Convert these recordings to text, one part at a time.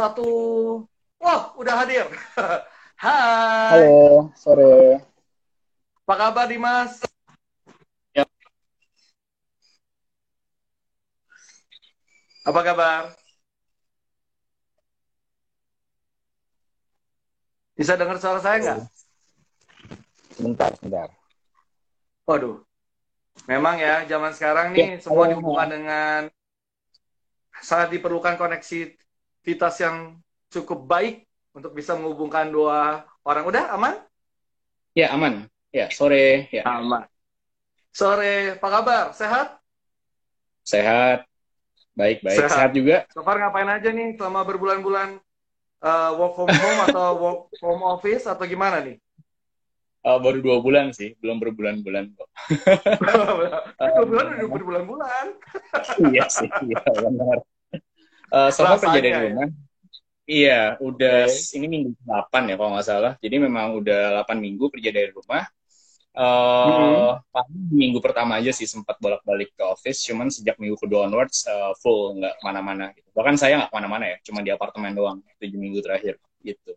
satu. Wah, udah hadir. Hai, Halo, sore. apa kabar Dimas? Ya, Apa kabar? Bisa dengar suara saya nggak? sebentar, sebentar. Waduh, memang ya zaman sekarang nih Ya, semua halo. dihubungkan dengan sangat diperlukan koneksivitas yang cukup baik untuk bisa menghubungkan dua orang. Udah aman? Ya, aman. Ya, sore. Ya, Aman. Sore, apa kabar? Sehat? sehat. Baik-baik. Sehat Sehat. juga. So far ngapain aja nih selama berbulan-bulan work from home atau work from office atau gimana nih? Baru 2 bulan sih, belum berbulan-bulan kok. Dua bulan udah Eh, berbulan-bulan. iya sih, iya benar. So far kerja dari Rasanya ya. rumah. Iya, udah Oke. ini minggu 8 ya kalau nggak salah. Jadi memang udah 8 minggu kerja dari rumah. Mm-mm. Paling minggu pertama aja sih sempat bolak-balik ke office, cuman sejak minggu kedua onwards full nggak kemana-mana gitu. Bahkan saya nggak kemana-mana ya, cuma di apartemen doang 7 minggu terakhir gitu.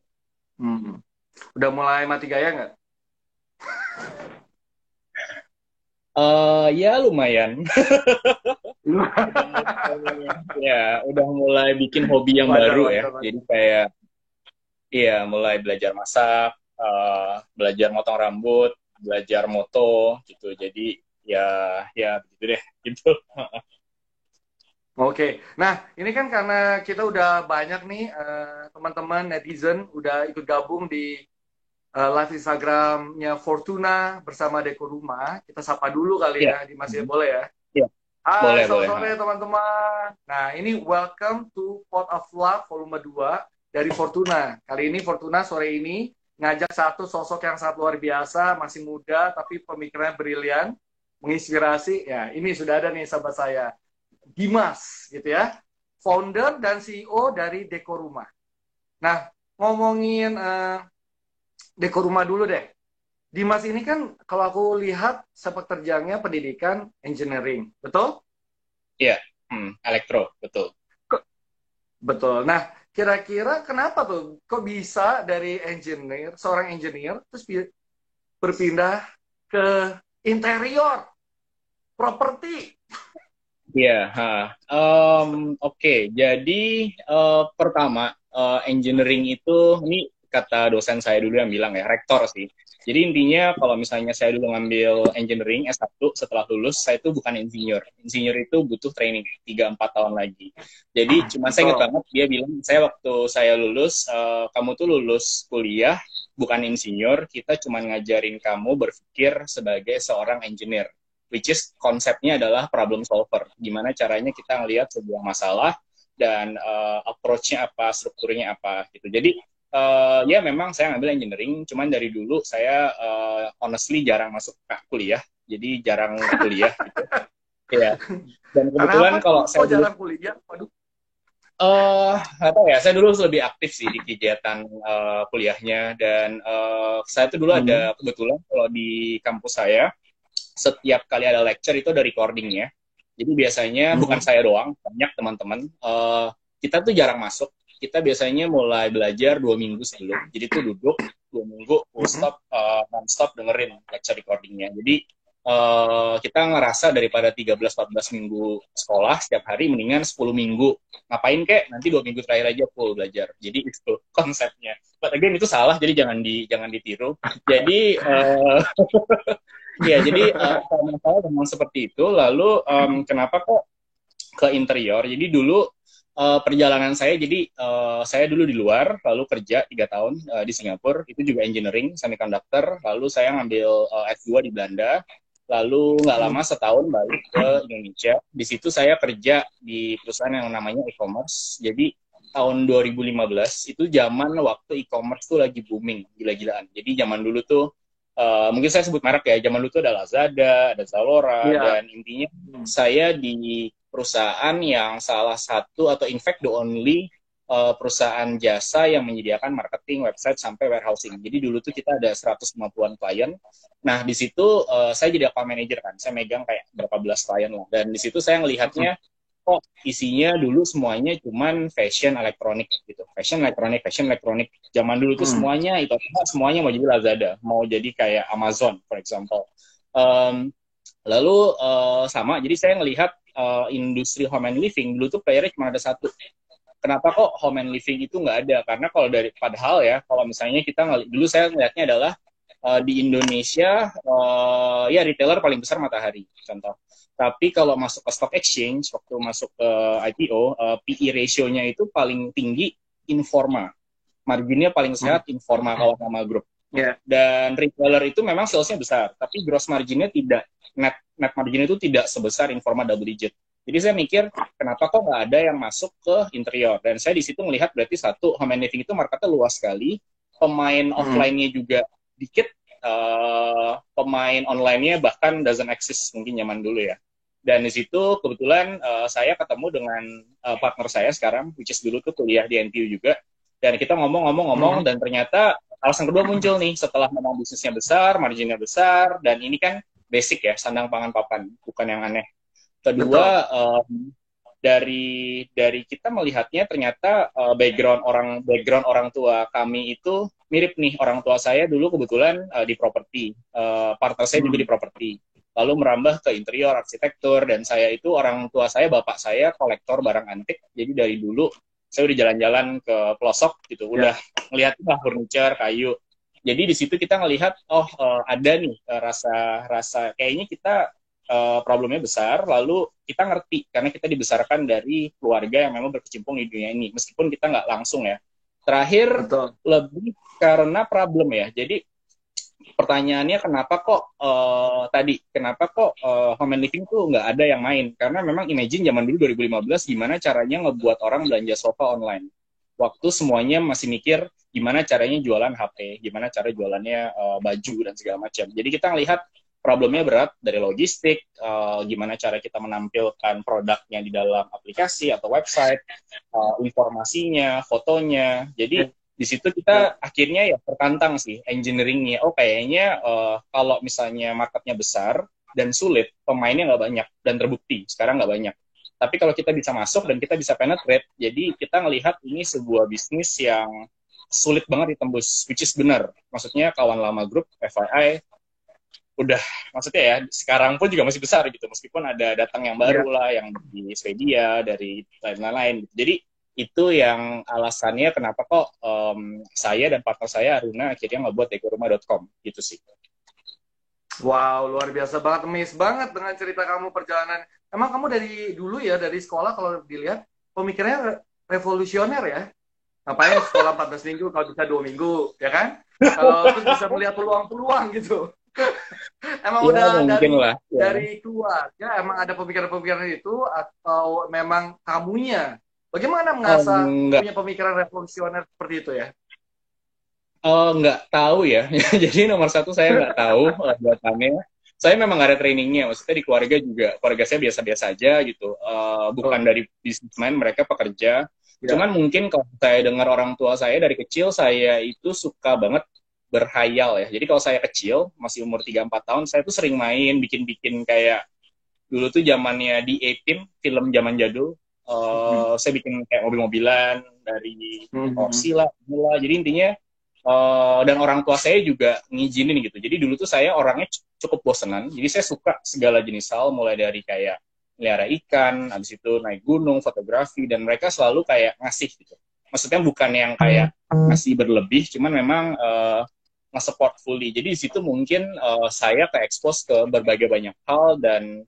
Hmm. Udah mulai mati gaya nggak? Ya lumayan. Udah mulai, ya udah mulai bikin hobi yang Wajar, baru ya. wajar, Jadi wajar. kayak iya mulai belajar masak, belajar motong rambut, belajar moto gitu. Jadi ya ya begitu deh gitu. Oke. Nah, ini kan karena kita udah banyak nih teman-teman netizen udah ikut gabung di live Instagramnya Fortuna bersama Deko Rumah. Kita sapa dulu kali Ya, ya, di Mas ya, boleh ya? ya Hai, boleh selamat boleh. sore teman-teman. Nah, ini welcome to Pot of Love volume 2 dari Fortuna. Kali ini Fortuna sore ini ngajak satu sosok yang sangat luar biasa, masih muda tapi pemikirannya brilian, menginspirasi. Ya, ini sudah ada nih sahabat saya, Dimas gitu ya. Founder dan CEO dari Deko Rumah. Nah, ngomongin Deko Rumah dulu deh. Dimas ini kan kalau aku lihat sepak terjangnya pendidikan engineering, betul? Iya, elektro betul. Betul. Nah, kira-kira kenapa tuh? Kok bisa dari engineer, seorang engineer, terus berpindah ke interior, properti? Iya, oke. Jadi pertama engineering itu ini kata dosen saya dulu yang bilang ya, rektor sih. Jadi intinya kalau misalnya saya dulu ngambil engineering S1 setelah lulus, saya itu bukan insinyur. Insinyur itu butuh training 3-4 tahun lagi. Jadi cuma saya ingat Betul. banget dia bilang, saya waktu saya lulus, kamu tuh lulus kuliah bukan insinyur, kita cuma ngajarin kamu berpikir sebagai seorang engineer, which is konsepnya adalah problem solver. Gimana caranya kita ngelihat sebuah masalah dan approach-nya apa, strukturnya apa gitu. Jadi ya memang saya ngambil engineering, cuman dari dulu saya honestly jarang masuk kuliah, jadi jarang kuliah gitu. Ya. Dan Karena kebetulan apa kalau kok saya dulu jarang kuliah? Waduh. apa ya, saya dulu lebih aktif sih di kegiatan kuliahnya dan saya tuh dulu ada Hmm. kebetulan kalau di kampus saya setiap kali ada lecture itu ada recordingnya. Jadi biasanya bukan Hmm. saya doang, banyak teman-teman. Kita tuh jarang masuk. Kita biasanya mulai belajar 2 minggu sebelum. Jadi tuh duduk 2 minggu full Hmm. stop, non-stop dengerin lecture recordingnya. Jadi kita ngerasa daripada 13-14 minggu sekolah setiap hari, mendingan 10 minggu. Ngapain kek? Nanti 2 minggu terakhir aja full belajar. Jadi itu konsepnya. But again itu salah, jadi jangan ditiru. Jadi iya, jadi karena saya memang seperti itu. Lalu kenapa kok ke interior? Jadi dulu perjalanan saya, jadi saya dulu di luar, lalu kerja 3 tahun di Singapura, itu juga engineering, semiconductor. Lalu saya ngambil S2 di Belanda. Lalu nggak lama setahun balik ke Indonesia. Di situ saya kerja di perusahaan yang namanya e-commerce. Jadi tahun 2015 itu zaman waktu e-commerce tuh lagi booming, gila-gilaan. Jadi zaman dulu tuh mungkin saya sebut merek ya, zaman dulu tuh ada Lazada, ada Zalora, Iya. dan intinya saya di perusahaan yang salah satu atau in fact the only perusahaan jasa yang menyediakan marketing, website, sampai warehousing. Jadi dulu tuh kita ada 150-an klien. Nah, di situ saya jadi account manager kan. Saya megang kayak berapa belas klien lah. Dan di situ saya ngelihatnya kok isinya dulu semuanya cuman fashion elektronik gitu. Fashion elektronik, fashion elektronik. Zaman dulu tuh semuanya itu semuanya mau jadi Lazada, mau jadi kayak Amazon, for example. Um, Lalu sama, jadi saya ngelihat industri home and living dulu tuh playernya cuma ada satu. Kenapa kok home and living itu nggak ada? Karena kalau dari padahal ya, kalau misalnya kita dulu saya ngelihatnya adalah di Indonesia ya retailer paling besar Matahari contoh. Tapi kalau masuk ke stock exchange, waktu masuk ke IPO, PE ratio-nya itu paling tinggi Informa. Marginnya paling sehat Informa kalau sama grup. Yeah. Dan retailer itu memang salesnya besar, tapi gross marginnya tidak, net margin itu tidak sebesar Informa double digit. Jadi saya mikir, kenapa kok nggak ada yang masuk ke interior? Dan saya di situ melihat berarti satu, home and living itu marketnya luas sekali, pemain offline-nya juga dikit, pemain online-nya bahkan doesn't exist mungkin zaman dulu ya. Dan di situ kebetulan saya ketemu dengan partner saya sekarang, which is dulu tuh kuliah di NTU juga, dan kita ngomong-ngomong, dan ternyata alasan kedua muncul nih, setelah memang bisnisnya besar, marginnya besar, dan ini kan basic ya, sandang pangan papan, bukan yang aneh. Kedua, dari kita melihatnya ternyata background orang tua kami itu mirip nih. Orang tua saya dulu kebetulan di properti, partner saya juga di properti, lalu merambah ke interior, arsitektur, dan saya itu orang tua saya, bapak saya kolektor barang antik, jadi dari dulu saya udah jalan-jalan ke pelosok gitu, udah ngeliat lah furniture, kayu. Jadi di situ kita ngelihat, ada nih rasa kayaknya kita problemnya besar, lalu kita ngerti karena kita dibesarkan dari keluarga yang memang berkecimpung di dunia ini, meskipun kita nggak langsung ya. Terakhir, lebih karena problem ya. Jadi pertanyaannya kenapa kok home and living tuh nggak ada yang main? Karena memang imagine zaman dulu 2015 gimana caranya ngebuat orang belanja sofa online. Waktu semuanya masih mikir gimana caranya jualan HP, gimana cara jualannya baju dan segala macam. Jadi kita ngelihat problemnya berat dari logistik, gimana cara kita menampilkan produknya di dalam aplikasi atau website, informasinya, fotonya. Jadi di situ kita akhirnya ya tertantang sih engineering-nya. Kayaknya kalau misalnya marketnya besar dan sulit, pemainnya nggak banyak dan terbukti sekarang nggak banyak. Tapi kalau kita bisa masuk dan kita bisa penetrate, jadi kita ngelihat ini sebuah bisnis yang sulit banget ditembus, which is benar. Maksudnya kawan lama grup, FYI, udah, maksudnya ya, sekarang pun juga masih besar gitu, meskipun ada datang yang baru lah, yang di Swedia, dari lain-lain. Jadi itu yang alasannya kenapa kok saya dan partner saya, Aruna, akhirnya ngebuat dekorumah.com, gitu sih. Wow, luar biasa banget, amazed banget dengan cerita kamu perjalanan. Emang kamu dari dulu ya, dari sekolah kalau dilihat, pemikirannya revolusioner ya? Ngapain sekolah 14 minggu kalau bisa 2 minggu, ya kan? Terus bisa melihat peluang-peluang gitu. Emang udah dari keluarga, emang ada pemikiran-pemikiran itu, atau memang kamunya? Bagaimana mengasah punya pemikiran revolusioner seperti itu ya? Nggak tahu ya. Jadi nomor satu saya nggak tahu buatannya. Saya memang nggak ada trainingnya. Maksudnya di keluarga juga, keluarga saya biasa-biasa aja gitu. Bukan dari businessman, mereka pekerja. Cuman mungkin kalau saya dengar orang tua saya dari kecil, saya itu suka banget berhayal ya. Jadi kalau saya kecil, masih umur 3-4 tahun, saya tuh sering main, bikin-bikin kayak dulu tuh zamannya di A-Team, film zaman jadul. Saya bikin kayak mobil-mobilan dari Corsi lah. Jadi intinya, dan orang tua saya juga ngizinin gitu. Jadi dulu tuh saya orangnya cukup bosenan. Jadi saya suka segala jenis hal, mulai dari kayak melihara ikan, habis itu naik gunung, fotografi, dan mereka selalu kayak ngasih gitu. Maksudnya bukan yang kayak ngasih berlebih, cuman memang nge-support fully. Jadi di situ mungkin saya ke-expose ke berbagai banyak hal, dan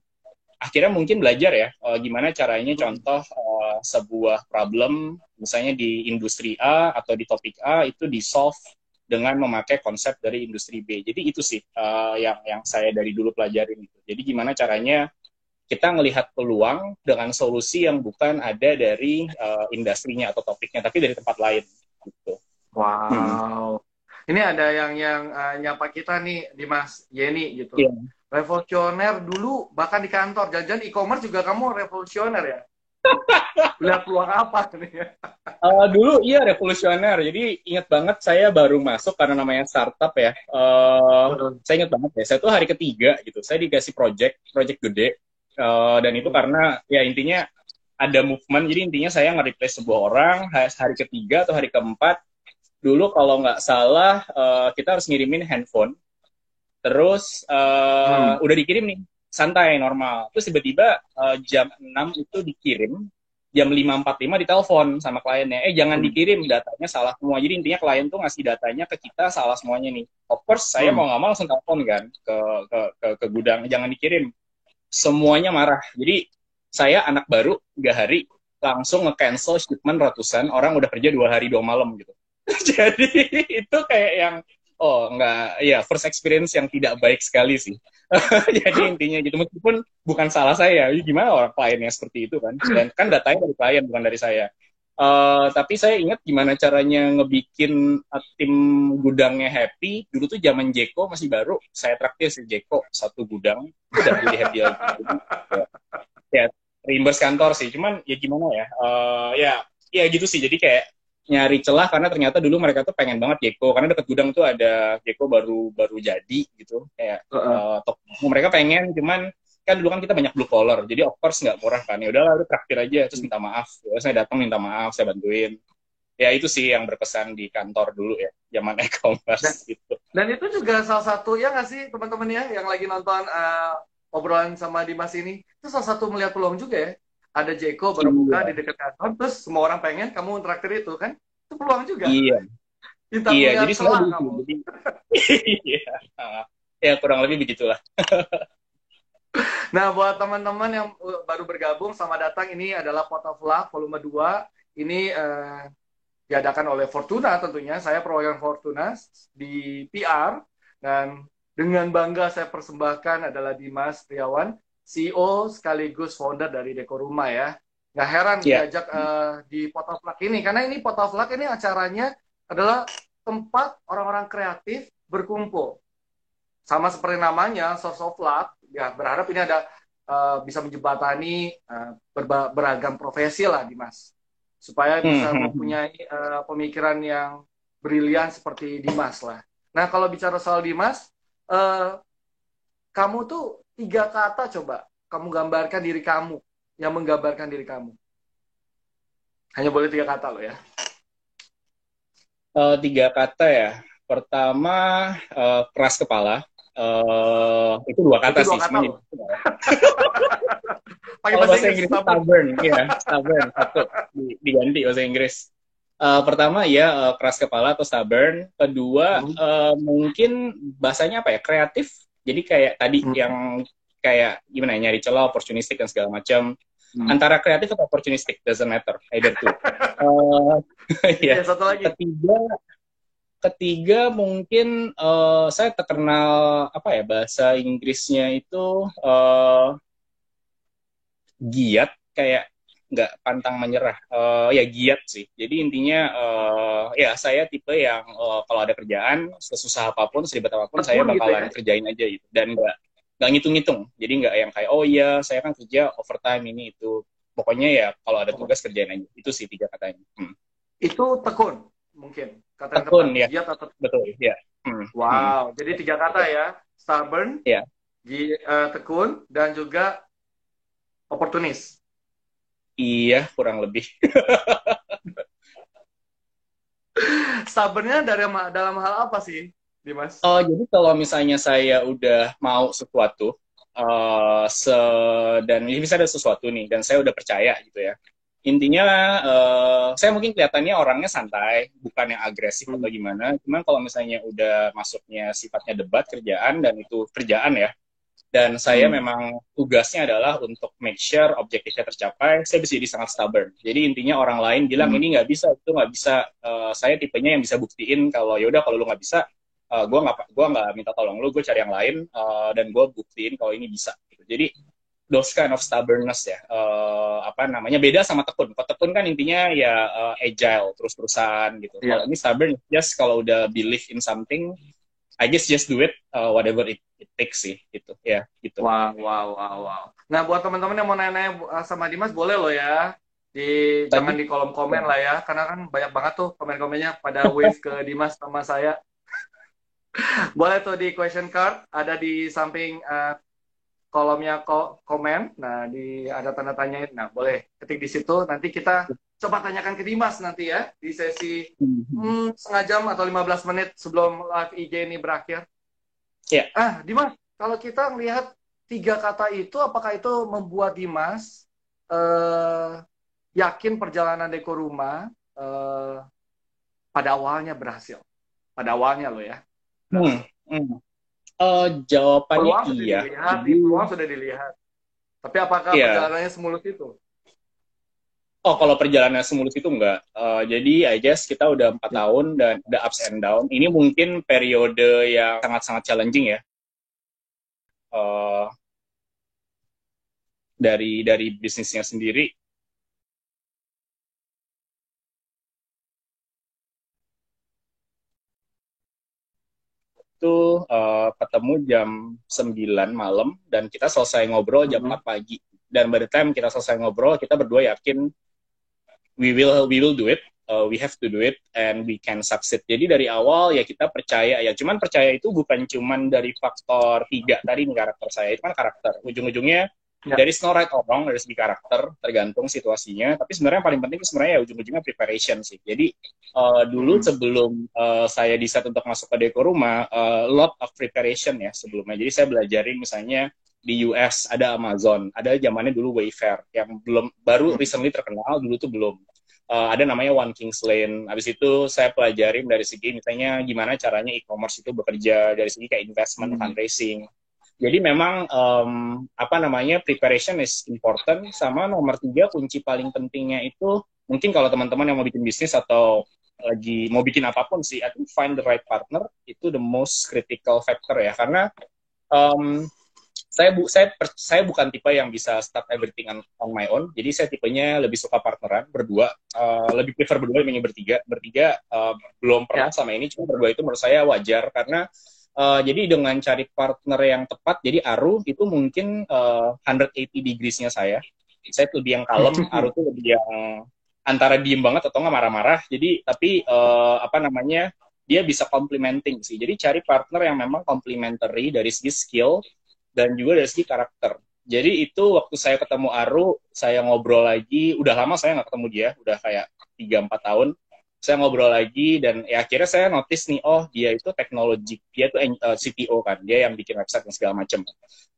akhirnya mungkin belajar ya gimana caranya contoh sebuah problem misalnya di industri A atau di topik A itu di-solve dengan memakai konsep dari industri B. Jadi itu sih yang saya dari dulu pelajarin gitu. Jadi gimana caranya kita ngelihat peluang dengan solusi yang bukan ada dari industrinya atau topiknya, tapi dari tempat lain gitu. Wow. Ini ada yang nyapa kita nih, Dimas Yeni gitu. Yeah. Revolusioner dulu, bahkan di kantor. Jajan e-commerce juga kamu revolusioner ya? Lihat peluang apa nih? Dulu iya revolusioner. Jadi ingat banget saya baru masuk karena namanya startup ya. Saya ingat banget ya. Saya tuh hari ketiga gitu. Saya dikasih project gede. Dan itu karena ya intinya ada movement. Jadi intinya saya nge-replace sebuah orang hari ketiga atau hari keempat. Dulu kalau nggak salah kita harus ngirimin handphone. Terus Hmm. udah dikirim nih, santai normal. Terus tiba-tiba jam 6 itu dikirim, jam 5.45 ditelepon sama kliennya, jangan Hmm. dikirim, datanya salah semua. Jadi intinya klien tuh ngasih datanya ke kita salah semuanya nih. Of course saya Hmm. mau nggak mau langsung telepon kan ke gudang, jangan dikirim. Semuanya marah. Jadi saya anak baru 3 hari langsung nge-cancel shipment ratusan orang udah kerja 2 hari 2 malam gitu. Jadi itu kayak yang oh enggak ya first experience yang tidak baik sekali sih. Jadi intinya gitu meskipun bukan salah saya, gimana orang kliennya seperti itu kan? Dan kan datanya dari klien bukan dari saya. Tapi saya ingat gimana caranya ngebikin tim gudangnya happy. Dulu tuh zaman Jeko masih baru, saya traktir si Jeko satu gudang, udah jadi happy lagi. Ya, ya reimburse kantor sih. Cuman ya gimana ya? Ya gitu sih. Jadi kayak nyari celah karena ternyata dulu mereka tuh pengen banget Jeko karena deket gudang tuh ada Jeko baru baru jadi gitu kayak Heeh. mereka pengen cuman kan dulu kan kita banyak blue collar jadi of course nggak murah kan ya udahlah udah traktir aja terus minta maaf ya, saya datang minta maaf saya bantuin ya itu sih yang berkesan di kantor dulu ya zaman Dan, e-commerce gitu. dan itu juga salah satu ya nggak sih teman-teman ya yang lagi nonton obrolan sama Dimas ini itu salah satu melihat peluang juga ya. Ada Jeko baru buka di Iya, dekat kantor, terus semua orang pengen kamu traktir itu kan? Itu peluang juga. iya, Kita iya. Jadi melihat sebenarnya celah lucu. kamu. Jadi, iya, ya kurang lebih begitulah. Nah, buat teman-teman yang baru bergabung, selamat datang. Ini adalah Pot of Luck volume 2. Ini diadakan oleh Fortuna tentunya. Saya perwakilan Fortuna di PR. Dan dengan bangga saya persembahkan adalah Dimas Triawan, CEO sekaligus founder dari Deko Rumah ya. Nggak heran Iya. diajak di Pot of Luck ini. Karena ini Pot of Luck ini acaranya adalah tempat orang-orang kreatif berkumpul sama seperti namanya Source of Luck ya berharap ini ada bisa menjembatani beragam profesi lah Dimas supaya bisa Hmm. mempunyai pemikiran yang brilian seperti Dimas lah. Nah kalau bicara soal Dimas, uh, kamu tuh 3 kata coba kamu gambarkan diri kamu yang menggambarkan diri kamu. Hanya boleh 3 kata loh ya. 3 kata ya. Pertama keras kepala. Itu 2 kata Itu dua sih, kata cuma jadi loh. Pakai kalau bahasa bahasa Inggris Inggrisnya stubborn. stubborn, ya stubborn satu diganti bahasa Inggris. Pertama ya keras kepala atau stubborn. Kedua Hmm. mungkin bahasanya apa ya kreatif. Jadi kayak tadi Hmm. yang kayak gimana ya, nyari celah, opportunistic dan segala macam. Hmm. Antara kreatif atau opportunistic doesn't matter, either two. Uh, Ya ya. satu lagi. Ketiga Ketiga mungkin saya terkenal apa ya bahasa Inggrisnya itu giat kayak nggak pantang menyerah. Ya giat sih. Jadi intinya ya saya tipe yang kalau ada kerjaan sesusah apapun seribet apapun saya Tekun gitu ya. bakalan kerjain aja gitu dan nggak ngitung-ngitung. Jadi nggak yang kayak oh iya saya kan kerja overtime ini itu. Pokoknya ya kalau ada tugas kerjain aja. Itu sih 3 katanya. Itu tekun, mungkin kata yang Tekun tepat. ya Giat atau betul ya. wow. Jadi 3 kata Betul. ya, stubborn, Ya. tekun, dan juga oportunis. Iya, kurang lebih. Stubbornnya dalam hal apa sih, Dimas? Jadi kalau misalnya saya udah mau sesuatu, dan ini bisa ada sesuatu nih, dan saya udah percaya gitu ya. Intinya, saya mungkin kelihatannya orangnya santai, bukan yang agresif atau Hmm. gimana. Cuman kalau misalnya udah masuknya sifatnya debat kerjaan, dan itu kerjaan ya, dan saya Hmm. memang tugasnya adalah untuk make sure objektifnya tercapai, saya bisa jadi sangat stubborn. Jadi intinya orang lain bilang Hmm. ini nggak bisa, itu nggak bisa. Saya tipenya yang bisa buktiin kalau yaudah kalau lu nggak bisa, gue nggak minta tolong lu, gue cari yang lain dan gue buktiin kalau ini bisa. Gitu. Jadi those kind of stubbornness ya, apa namanya beda sama tekun. Kalau tekun kan intinya ya agile terus-terusan gitu. Kalau Iya. ini stubborn, just kalau udah believe in something I guess just do it whatever it takes sih gitu ya gitu. Wow, wow, wow, wow. Nah, buat teman-teman yang mau nanya-nanya sama Dimas, boleh loh ya. Jangan Tadi di kolom komen lah ya, karena kan banyak banget tuh komen-komennya pada wave ke Dimas sama saya. Boleh tuh di question card, ada di samping kolomnya komen. Nah, ada tanda tanyain. Nah, boleh ketik di situ. Nanti kita coba tanyakan ke Dimas nanti ya di sesi setengah jam atau 15 menit sebelum live IG ini berakhir. Ya. Dimas, kalau kita melihat 3 kata itu, apakah itu membuat Dimas yakin perjalanan Deko Rumah pada awalnya berhasil? Pada awalnya loh ya. Jawabannya peluang sudah iya. dilihat, peluang sudah dilihat. Tapi apakah perjalanannya semulus itu? Oh, kalau perjalanan semulus itu enggak. Jadi, I guess kita udah 4 tahun dan ada ups and down. Ini mungkin periode yang sangat-sangat challenging ya. Dari bisnisnya sendiri. Itu ketemu jam 9 malam dan kita selesai ngobrol jam 4 pagi. Dan by the time kita selesai ngobrol, kita berdua yakin we will do it. We have to do it and we can succeed. Jadi dari awal ya kita percaya ya. Cuman percaya itu bukan cuman dari faktor 3 tadi karakter saya. Itu kan karakter. Ujung-ujungnya dari no right or wrong dari segi karakter, tergantung situasinya. Tapi sebenarnya yang paling penting sebenarnya ya ujung-ujungnya preparation sih. Jadi dulu sebelum saya decide untuk masuk ke Deko Rumah, lot of preparation ya sebelumnya. Jadi saya belajarin misalnya di US ada Amazon, ada zamannya dulu Wayfair yang belum baru recently terkenal, dulu tuh belum. Ada namanya One Kings Lane. Habis itu saya pelajarin dari segi misalnya gimana caranya e-commerce itu bekerja dari segi kayak investment, fundraising. Jadi memang preparation is important. Sama nomor 3 kunci paling pentingnya itu mungkin kalau teman-teman yang mau bikin bisnis atau lagi mau bikin apapun sih, I think find the right partner itu the most critical factor ya. Karena saya bukan tipe yang bisa start everything on my own. Jadi saya tipenya lebih suka partneran berdua, lebih prefer berdua dibanding bertiga belum pernah sama ini. Cuma berdua itu menurut saya wajar karena jadi dengan cari partner yang tepat, jadi Aru itu mungkin 180 degrees-nya saya tuh lebih yang kalem, Aru tuh lebih yang antara diem banget atau nggak marah-marah. Jadi tapi dia bisa complementing sih. Jadi cari partner yang memang complementary dari segi skill dan juga dari segi karakter. Jadi itu waktu saya ketemu Aru, saya ngobrol lagi, udah lama saya nggak ketemu dia, udah kayak 3-4 tahun. Saya ngobrol lagi dan ya akhirnya saya notice nih, oh dia itu teknologi, dia tuh CTO kan, dia yang bikin website dan segala macam.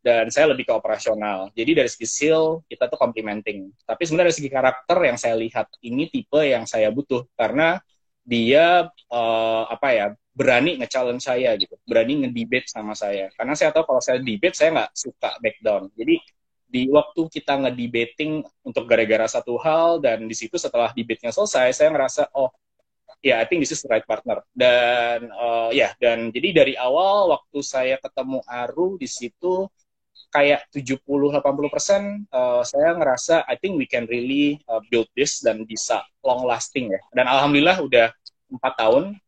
Dan saya lebih ke operasional. Jadi dari segi skill kita tuh complementing. Tapi sebenarnya dari segi karakter yang saya lihat ini tipe yang saya butuh karena dia berani nge-challenge saya gitu, berani nge-debate sama saya. Karena saya tahu kalau saya debate saya nggak suka back down. Jadi di waktu kita nge-debating untuk gara-gara satu hal dan di situ setelah debate-nya selesai saya ngerasa oh I think this is the right partner. Dan dan jadi dari awal waktu saya ketemu Aru di situ kayak 70-80% saya ngerasa I think we can really build this dan bisa long lasting ya. Dan alhamdulillah udah 4 tahun.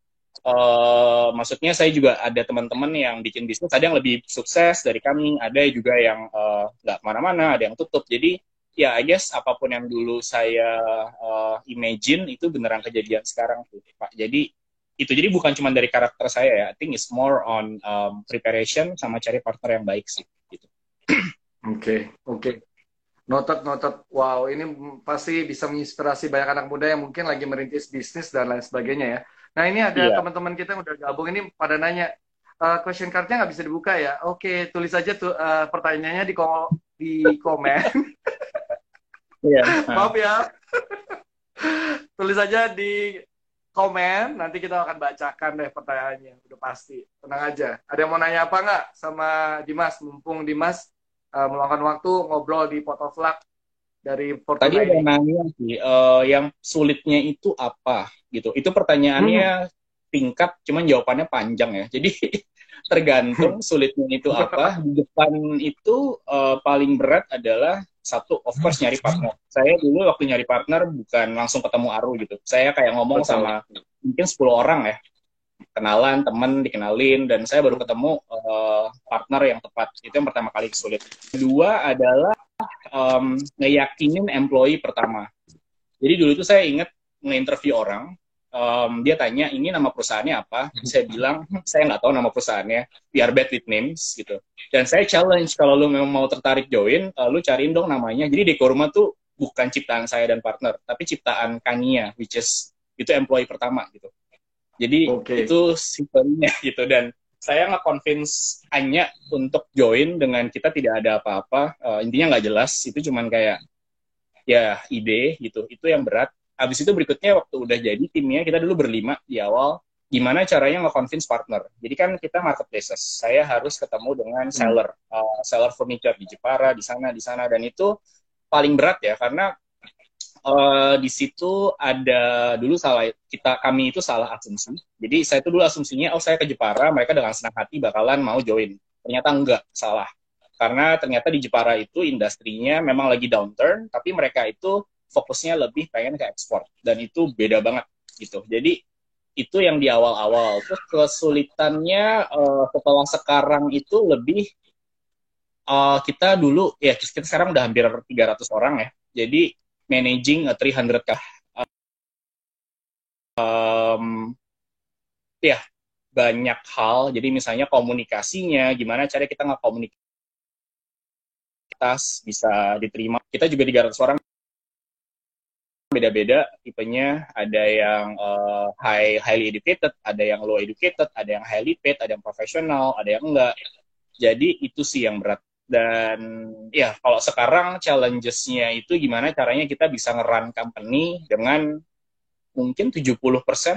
Maksudnya saya juga ada teman-teman yang bikin bisnis, ada yang lebih sukses dari kami, ada juga yang nggak kemana-mana, ada yang tutup. Jadi ya I guess apapun yang dulu saya imagine itu beneran kejadian sekarang tuh Pak. Jadi bukan cuma dari karakter saya ya, I think it's more on preparation sama cari partner yang baik sih gitu. Oke. Noted. Wow, ini pasti bisa menginspirasi banyak anak muda yang mungkin lagi merintis bisnis dan lain sebagainya ya. Nah ini ada teman-teman kita yang udah gabung ini pada nanya, question card-nya nggak bisa dibuka ya? Oke, tulis aja tuh pertanyaannya di komen. Maaf ya. Tulis aja di komen, nanti kita akan bacakan deh pertanyaannya, udah pasti. Tenang aja. Ada yang mau nanya apa nggak sama Dimas? Mumpung Dimas meluangkan waktu ngobrol di Pot of Luck dari Fortuna. Tadi ada nanya sih, yang sulitnya itu apa gitu. Itu pertanyaannya singkat, cuman jawabannya panjang ya. Jadi tergantung sulitnya itu apa. Di depan itu paling berat adalah satu, of course nyari partner. Saya dulu waktu nyari partner bukan langsung ketemu Aru gitu. Saya kayak ngomong sama mungkin 10 orang ya. Kenalan, temen, dikenalin, dan saya baru ketemu partner yang tepat. Itu yang pertama kali sulit. Kedua adalah ngeyakinin employee pertama. Jadi dulu itu saya ingat nge-interview orang, Dia tanya, ini nama perusahaannya apa? Saya bilang, saya nggak tahu nama perusahaannya. We are bad with names, gitu. Dan saya challenge, kalau lu memang mau tertarik join, lu cariin dong namanya. Jadi Dekoruma tuh bukan ciptaan saya dan partner, tapi ciptaan Kania, which is itu employee pertama, gitu. Jadi Oke. itu simpelnya, gitu. Dan saya nge-convince Anya untuk join dengan kita tidak ada apa-apa. Intinya nggak jelas, itu cuman kayak ya ide gitu, itu yang berat. Habis itu berikutnya waktu udah jadi timnya, kita dulu berlima di awal, gimana caranya nge-convince partner. Jadi kan kita marketplaces, saya harus ketemu dengan Hmm. seller, seller furniture di Jepara, di sana, dan itu paling berat ya, karena di situ ada dulu kami itu salah asumsi. Jadi saya itu dulu asumsinya, oh saya ke Jepara, mereka dengan senang hati bakalan mau join. Ternyata enggak, salah. Karena ternyata di Jepara itu industrinya memang lagi downturn, tapi mereka itu fokusnya lebih pengen ke ekspor. Dan itu beda banget gitu. Jadi itu yang di awal-awal. Terus kesulitannya setelah sekarang itu lebih kita dulu, ya kita sekarang udah hampir 300 orang ya. Jadi managing 300 ya banyak hal. Jadi misalnya komunikasinya, gimana cara kita nggak bisa diterima. Kita juga 300 orang beda-beda tipenya, ada yang highly educated, ada yang low educated, ada yang highly paid, ada yang profesional, ada yang enggak. Jadi itu sih yang berat. Dan ya kalau sekarang challenges-nya itu gimana caranya kita bisa nge-run company dengan mungkin 70%,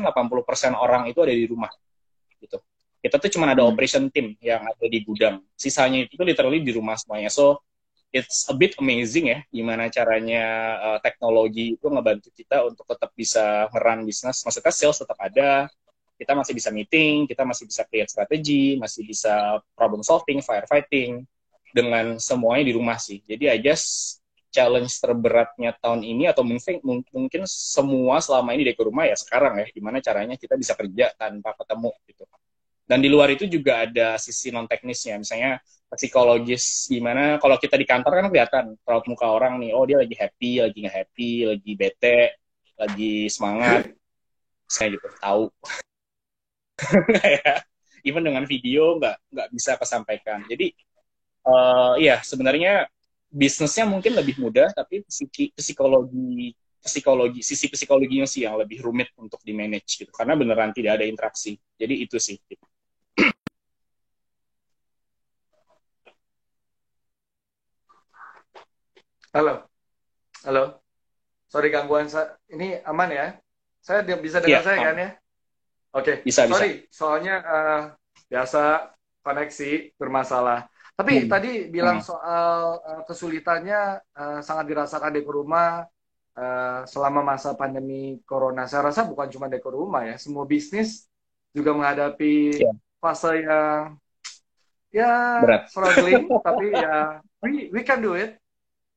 80% orang itu ada di rumah gitu. Kita tuh cuma ada Hmm. operation team yang ada di gudang. Sisanya itu tuh literally di rumah semuanya. So it's a bit amazing ya gimana caranya teknologi itu ngebantu kita untuk tetap bisa nge-run bisnis. Maksudnya sales tetap ada, kita masih bisa meeting, kita masih bisa create strategi, masih bisa problem solving, firefighting, dengan semuanya di rumah sih. Jadi I guess challenge terberatnya tahun ini atau mungkin semua selama ini di rumah ya sekarang ya, gimana caranya kita bisa kerja tanpa ketemu gitu. Dan di luar itu juga ada sisi non teknisnya, misalnya psikologis, gimana kalau kita di kantor kan kelihatan raut muka orang nih, oh dia lagi happy, lagi nggak happy, lagi bete, lagi semangat, saya gitu tahu. Even dengan video nggak bisa kesampaikan. Jadi iya sebenarnya bisnisnya mungkin lebih mudah, tapi sisi psikologinya sih yang lebih rumit untuk di manage gitu, karena beneran tidak ada interaksi. Jadi itu sih. Halo, halo. Sorry gangguan. Ini aman ya? Bisa dengar Iya, saya kan ya? Oke, bisa. sorry. Soalnya biasa koneksi bermasalah. Tapi Hmm. tadi bilang Hmm. soal kesulitannya sangat dirasakan di rumah selama masa pandemi Corona. Saya rasa bukan cuma di rumah ya, semua bisnis juga menghadapi Ya, fase yang ya berat. struggling, tapi ya we can do it.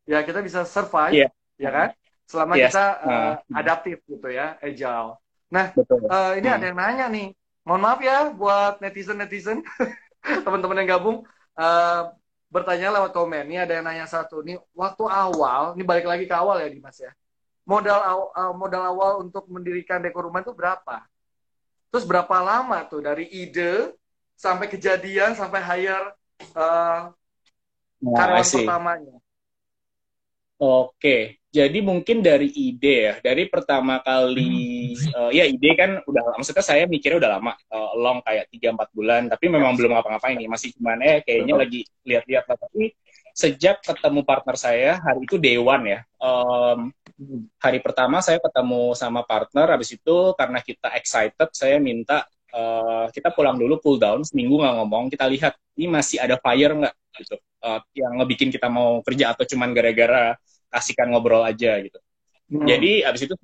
Ya kita bisa survive, Iya, ya kan? Selama yes. kita Nah, adaptif gitu ya, agile. Nah, betul. ini ada Hmm. yang nanya nih. Mohon maaf ya buat netizen-netizen, teman-teman yang gabung uh, bertanya lewat komen. Ini ada yang nanya satu nih, waktu awal, ini balik lagi ke awal ya Dimas ya. Modal awal untuk mendirikan Dekor Rumah itu berapa? Terus berapa lama tuh dari ide sampai kejadian sampai hire uh, Nah, I karyawan see. pertamanya? Oke, jadi mungkin dari ide ya, dari pertama kali, ya ide kan udah, maksudnya saya mikirnya udah lama, long kayak 3-4 bulan, tapi Ya, memang belum ngapa-ngapain nih, masih cuman kayaknya betul. lagi lihat-lihat lah, tapi sejak ketemu partner saya, hari itu day one ya, hari pertama saya ketemu sama partner, habis itu karena kita excited, saya minta kita pulang dulu, cool down, seminggu nggak ngomong, kita lihat, ini masih ada fire nggak, gitu, yang ngebikin kita mau kerja atau cuman gara-gara kasihkan ngobrol aja gitu. Hmm. Jadi abis itu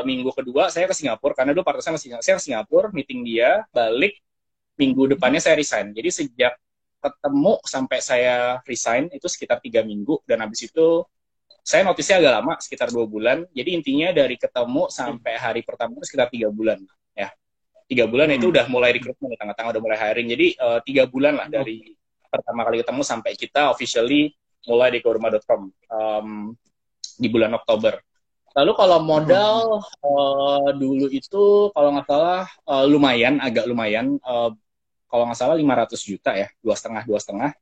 minggu kedua saya ke Singapura karena dulu partner saya ke Singapura meeting dia, balik minggu depannya saya resign. Jadi sejak ketemu sampai saya resign itu sekitar 3 minggu dan abis itu saya notisnya agak lama sekitar 2 bulan. Jadi intinya dari ketemu sampai hari pertama itu sekitar 3 bulan ya. 3 bulan itu Hmm. udah mulai rekrutmen di tengah-tengah udah mulai hiring. Jadi 3 bulan lah Hmm. dari pertama kali ketemu sampai kita officially mulai di koruma.com di bulan Oktober. Lalu kalau modal dulu itu kalau nggak salah lumayan, agak lumayan. Kalau nggak salah 500 juta ya, dua setengah.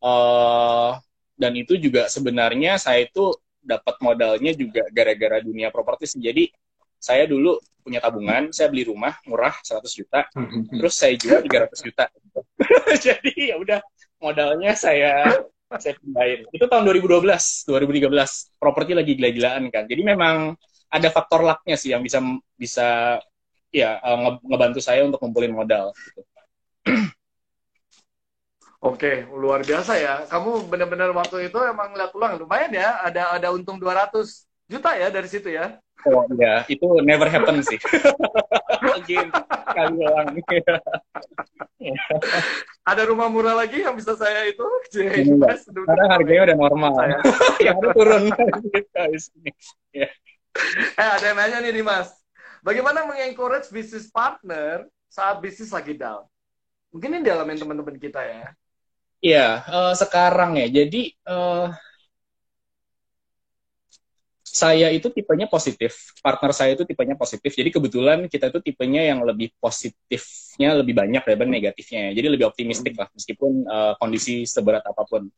Eh, dan itu juga sebenarnya saya itu dapat modalnya juga gara-gara dunia properti. Jadi saya dulu punya tabungan, saya beli rumah murah 100 juta, terus saya jual 300 juta. Jadi ya udah modalnya saya pindahin. Itu tahun 2012, 2013. Properti lagi gila-gilaan kan. Jadi memang ada faktor lucknya sih yang bisa bisa ya ngebantu saya untuk ngumpulin modal gitu. Oke, luar biasa ya. Kamu benar-benar waktu itu emang lihat peluang. Lumayan ya, ada untung 200 juta ya dari situ ya. Oh iya, itu never happen sih. Again, kali doang. Ada rumah murah lagi yang bisa saya itu Enggak. invest Karena harganya udah normal. saya. Yang ada turun. Ya. Ada yang nanya nih Dimas. Bagaimana mengencourage bisnis partner saat bisnis lagi down? Mungkin ini dialamin teman-teman kita ya. Iya, sekarang ya. Jadi saya itu tipenya positif, partner saya itu tipenya positif. Jadi kebetulan kita itu tipenya yang lebih positifnya lebih banyak daripada negatifnya. Jadi lebih optimistik lah, meskipun kondisi seberat apapun.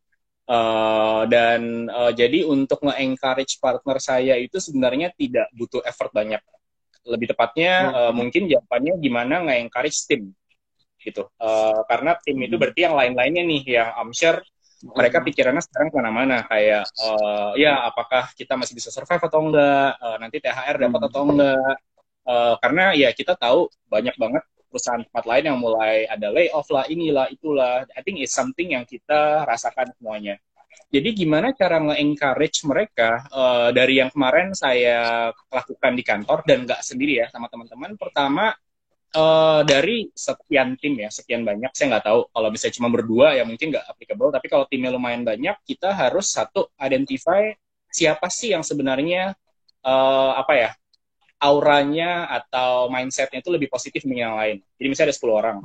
Jadi untuk nge-encourage partner saya itu sebenarnya tidak butuh effort banyak. Lebih tepatnya mungkin jawabannya gimana nge-encourage tim gitu. Karena tim itu berarti yang lain-lainnya nih, yang I'm sure mereka pikirannya sekarang kemana-mana kayak ya apakah kita masih bisa survive atau enggak, nanti THR dapat atau enggak, karena ya kita tahu banyak banget perusahaan tempat lain yang mulai ada layoff lah, inilah itulah. I think it's something yang kita rasakan semuanya. Jadi gimana cara nge-encourage mereka, dari yang kemarin saya lakukan di kantor dan nggak sendiri ya, sama teman-teman. Pertama, dari sekian tim ya, sekian banyak, saya nggak tahu kalau misalnya cuma berdua ya mungkin nggak applicable, tapi kalau timnya lumayan banyak, kita harus satu identify siapa sih yang sebenarnya apa ya, auranya atau mindsetnya itu lebih positif dengan yang lain. Jadi misalnya ada 10 orang,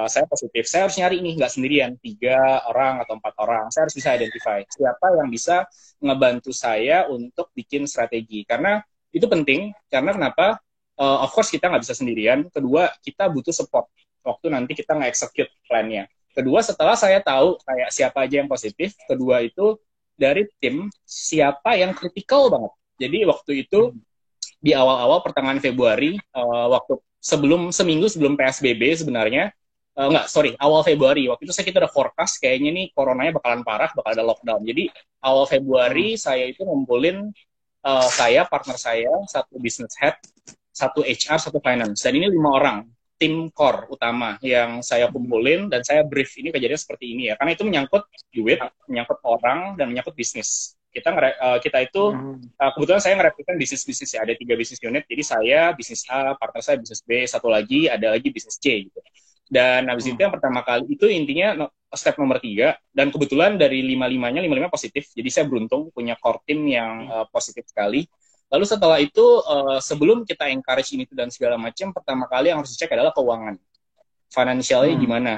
saya positif, saya harus nyari nih nggak sendirian, 3 orang atau 4 orang, saya harus bisa identify siapa yang bisa ngebantu saya untuk bikin strategi, karena itu penting. Karena kenapa? Of course kita nggak bisa sendirian. Kedua, kita butuh support waktu nanti kita nge-execute plan-nya. Kedua, setelah saya tahu kayak siapa aja yang positif, kedua itu dari tim siapa yang kritikal banget. Jadi waktu itu di awal-awal pertengahan Februari, waktu seminggu sebelum PSBB sebenarnya, awal Februari. Waktu itu kita udah forecast kayaknya nih coronanya bakalan parah, bakal ada lockdown. Jadi awal Februari saya itu ngumpulin partner saya, satu business head, satu HR, satu finance. Dan ini 5 orang, tim core utama yang saya kumpulin dan saya brief ini kejadian seperti ini ya. Karena itu menyangkut duit, menyangkut orang, dan menyangkut bisnis. Kita itu kebetulan saya ngerepresent bisnis ya, ada 3 bisnis unit. Jadi saya bisnis A, partner saya bisnis B, satu lagi ada lagi bisnis C gitu. Dan habis itu yang pertama kali itu intinya step nomor 3, dan kebetulan dari 5-5-nya 5-5 positif. Jadi saya beruntung punya core team yang positif sekali. Lalu setelah itu sebelum kita encourage ini dan segala macam, pertama kali yang harus dicek adalah keuangan. Financialnya gimana?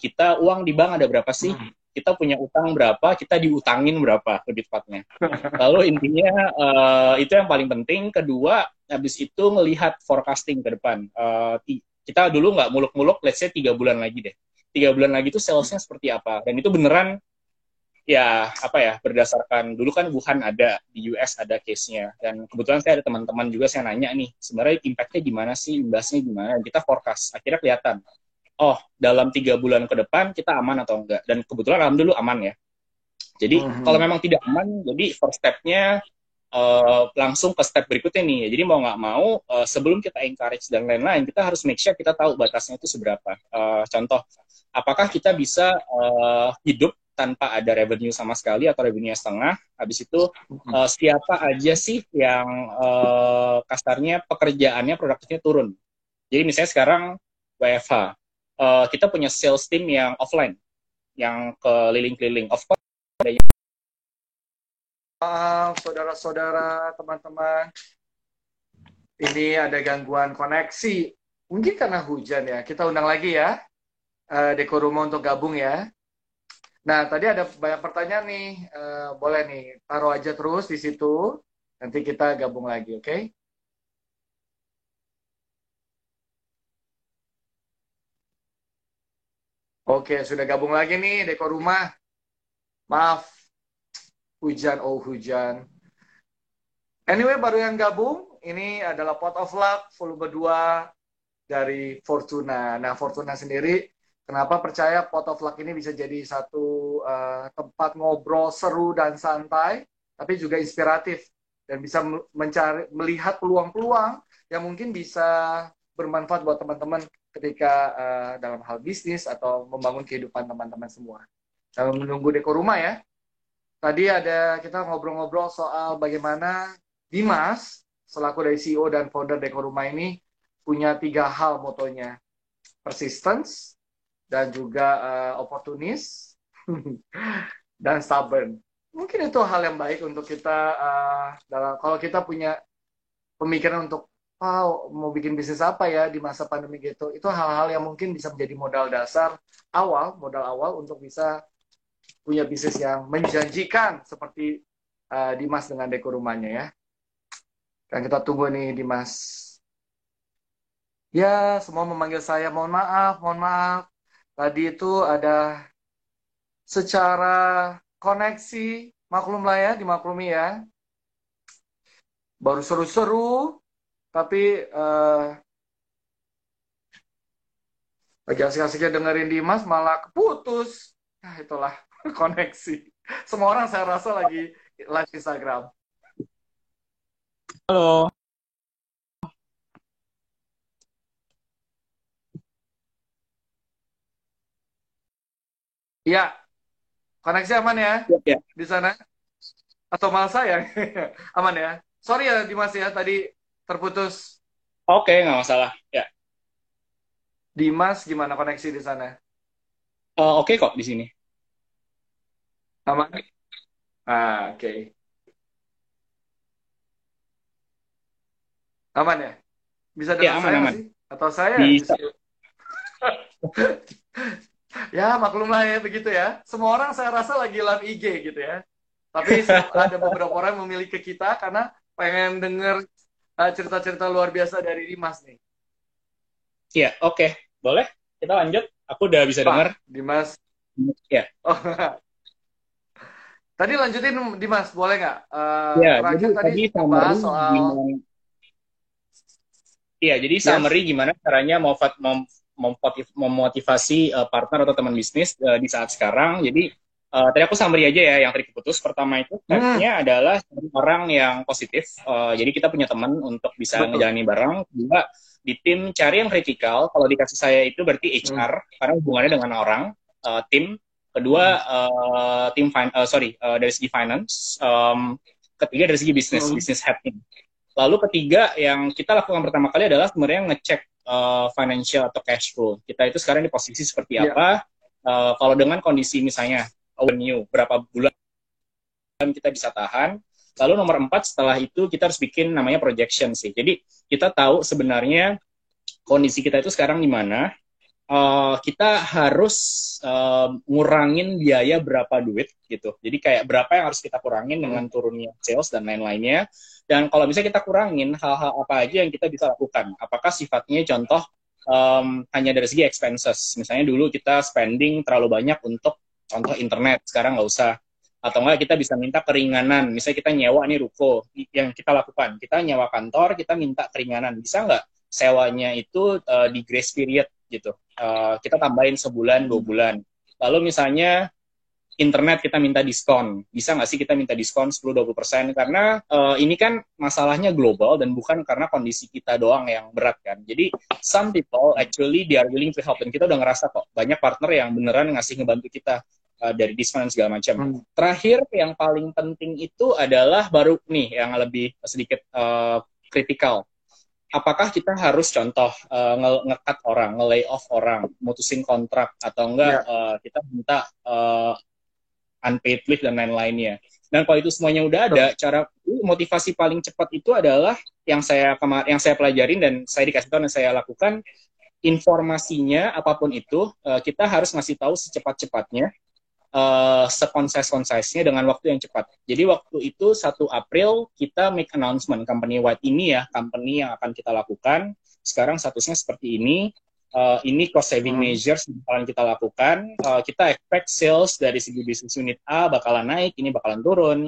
Kita uang di bank ada berapa sih? Kita punya utang berapa? Kita diutangin berapa lebih tepatnya? Lalu intinya itu yang paling penting. Kedua, habis itu ngelihat forecasting ke depan. Kita dulu nggak muluk-muluk, let's say 3 bulan lagi deh. 3 bulan lagi tuh salesnya seperti apa? Dan itu beneran ya apa ya, berdasarkan dulu kan Wuhan ada, di US ada case-nya, dan kebetulan saya ada teman-teman juga, saya nanya nih sebenarnya impact-nya gimana sih, imbasnya gimana, dan kita forecast, akhirnya kelihatan oh dalam 3 bulan ke depan kita aman atau enggak, dan kebetulan alhamdulillah aman ya. Jadi kalau memang tidak aman, jadi first step-nya langsung ke step berikutnya nih. Jadi mau nggak mau sebelum kita encourage dan lain-lain, kita harus make sure kita tahu batasnya itu seberapa. Contoh, apakah kita bisa hidup tanpa ada revenue sama sekali atau revenue setengah. Habis itu siapa aja sih yang kasarnya pekerjaannya, produktifnya turun. Jadi misalnya sekarang WFH, kita punya sales team yang offline, yang keliling-keliling. Of course, Maaf, saudara-saudara, teman-teman. Ini ada gangguan koneksi. Mungkin karena hujan ya. Kita undang lagi ya, Deko Rumo untuk gabung ya. Nah, tadi ada banyak pertanyaan nih. Boleh nih, taruh aja terus di situ. Nanti kita gabung lagi, oke? Oke, sudah gabung lagi nih dekor rumah. Maaf, hujan, oh hujan. Anyway, baru yang gabung, ini adalah Pot of Luck volume 2 dari Fortuna. Nah, Fortuna sendiri, kenapa percaya Pot of Luck ini bisa jadi satu tempat ngobrol seru dan santai, tapi juga inspiratif dan bisa melihat peluang-peluang yang mungkin bisa bermanfaat buat teman-teman ketika dalam hal bisnis atau membangun kehidupan teman-teman semua. Dalam menunggu dekor rumah ya. Tadi ada kita ngobrol-ngobrol soal bagaimana Dimas, selaku dari CEO dan founder dekor rumah ini, punya 3 hal motonya. Persistence, dan juga opportunis, dan stubborn. Mungkin itu hal yang baik untuk kita, kalau kita punya pemikiran untuk, mau bikin bisnis apa ya di masa pandemi gitu, itu hal-hal yang mungkin bisa menjadi modal dasar modal awal untuk bisa punya bisnis yang menjanjikan seperti Dimas dengan dekor rumahnya ya. Dan kita tunggu nih Dimas. Ya, semua memanggil saya. Mohon maaf, mohon maaf. Tadi itu ada secara koneksi, maklum lah ya, dimaklumi ya. Baru seru-seru, tapi lagi asik-asiknya dengerin Dimas malah keputus. Nah, itulah koneksi. Semua orang saya rasa lagi live Instagram. Halo. Iya, koneksi aman ya Ya. di sana? Atau malah saya? Aman ya? Sorry ya Dimas ya, tadi terputus. Oke, nggak masalah. Ya. Dimas, gimana koneksi di sana? Oke kok di sini. Aman? Oke. Aman ya? Bisa Ya, dengar aman, saya nggak aman. sih? Atau saya yang di Bisa. sini? Ya, maklumlah ya begitu ya. Semua orang saya rasa lagi live IG gitu ya. Tapi ada beberapa orang yang memilih ke kita karena pengen denger cerita-cerita luar biasa dari Dimas nih. Iya, oke. Boleh? Kita lanjut. Aku udah bisa dengar. Wah, Dimas. Ya. Oh, tadi lanjutin Dimas, boleh nggak? Ya, jadi Terakhir tadi tadi summary ngebahas soal... gimana. Iya, jadi summary Yes. gimana caranya memotivasi partner atau teman bisnis di saat sekarang. Jadi tadi aku summary aja ya yang tadi keputus. Pertama itu stepnya adalah orang yang positif. Jadi kita punya teman untuk bisa Betul. ngejalani bareng. Kedua, di tim cari yang kritikal. Kalau dikasih saya itu berarti HR karena hubungannya dengan orang. Tim. Kedua, dari segi finance. Ketiga dari segi bisnis happening. Lalu ketiga yang kita lakukan pertama kali adalah sebenarnya ngecek financial atau cash flow. Kita itu sekarang di posisi seperti apa? Kalau dengan kondisi misalnya revenue, berapa bulan kita bisa tahan. Lalu nomor 4 setelah itu kita harus bikin namanya projection sih. Jadi kita tahu sebenarnya kondisi kita itu sekarang di mana. Kita harus ngurangin biaya berapa duit gitu. Jadi kayak berapa yang harus kita kurangin dengan turunnya sales dan lain-lainnya. Dan kalau bisa kita kurangin hal-hal apa aja yang kita bisa lakukan. Apakah sifatnya contoh hanya dari segi expenses. Misalnya dulu kita spending terlalu banyak untuk contoh internet, sekarang nggak usah. Atau enggak kita bisa minta keringanan. Misalnya kita nyewa nih ruko, yang kita lakukan. Kita nyewa kantor, kita minta keringanan. Bisa nggak sewanya itu di grace period gitu. Kita tambahin sebulan, 2 bulan. Lalu misalnya internet kita minta diskon. Bisa nggak sih kita minta diskon 10-20%? Karena ini kan masalahnya global dan bukan karena kondisi kita doang yang berat kan. Jadi some people actually they are willing to help. Dan kita udah ngerasa kok banyak partner yang beneran ngasih ngebantu kita dari diskon dan segala macam. Terakhir yang paling penting itu adalah baru nih yang lebih sedikit kritikal. Apakah kita harus contoh nge-cut orang, nge-lay off orang, mutusin kontrak, atau enggak kita minta unpaid leave dan lain-lainnya. Dan kalau itu semuanya udah ada, cara motivasi paling cepat itu adalah yang saya pelajarin dan saya dikasih tahu dan saya lakukan, informasinya apapun itu kita harus ngasih tahu secepat-cepatnya sekonses-konsesnya dengan waktu yang cepat. Jadi waktu itu 1 April kita make announcement company wide ini ya, company yang akan kita lakukan. Sekarang statusnya seperti ini. Ini cost saving measures yang bakalan kita lakukan. Kita expect sales dari segi bisnis unit A bakalan naik, ini bakalan turun.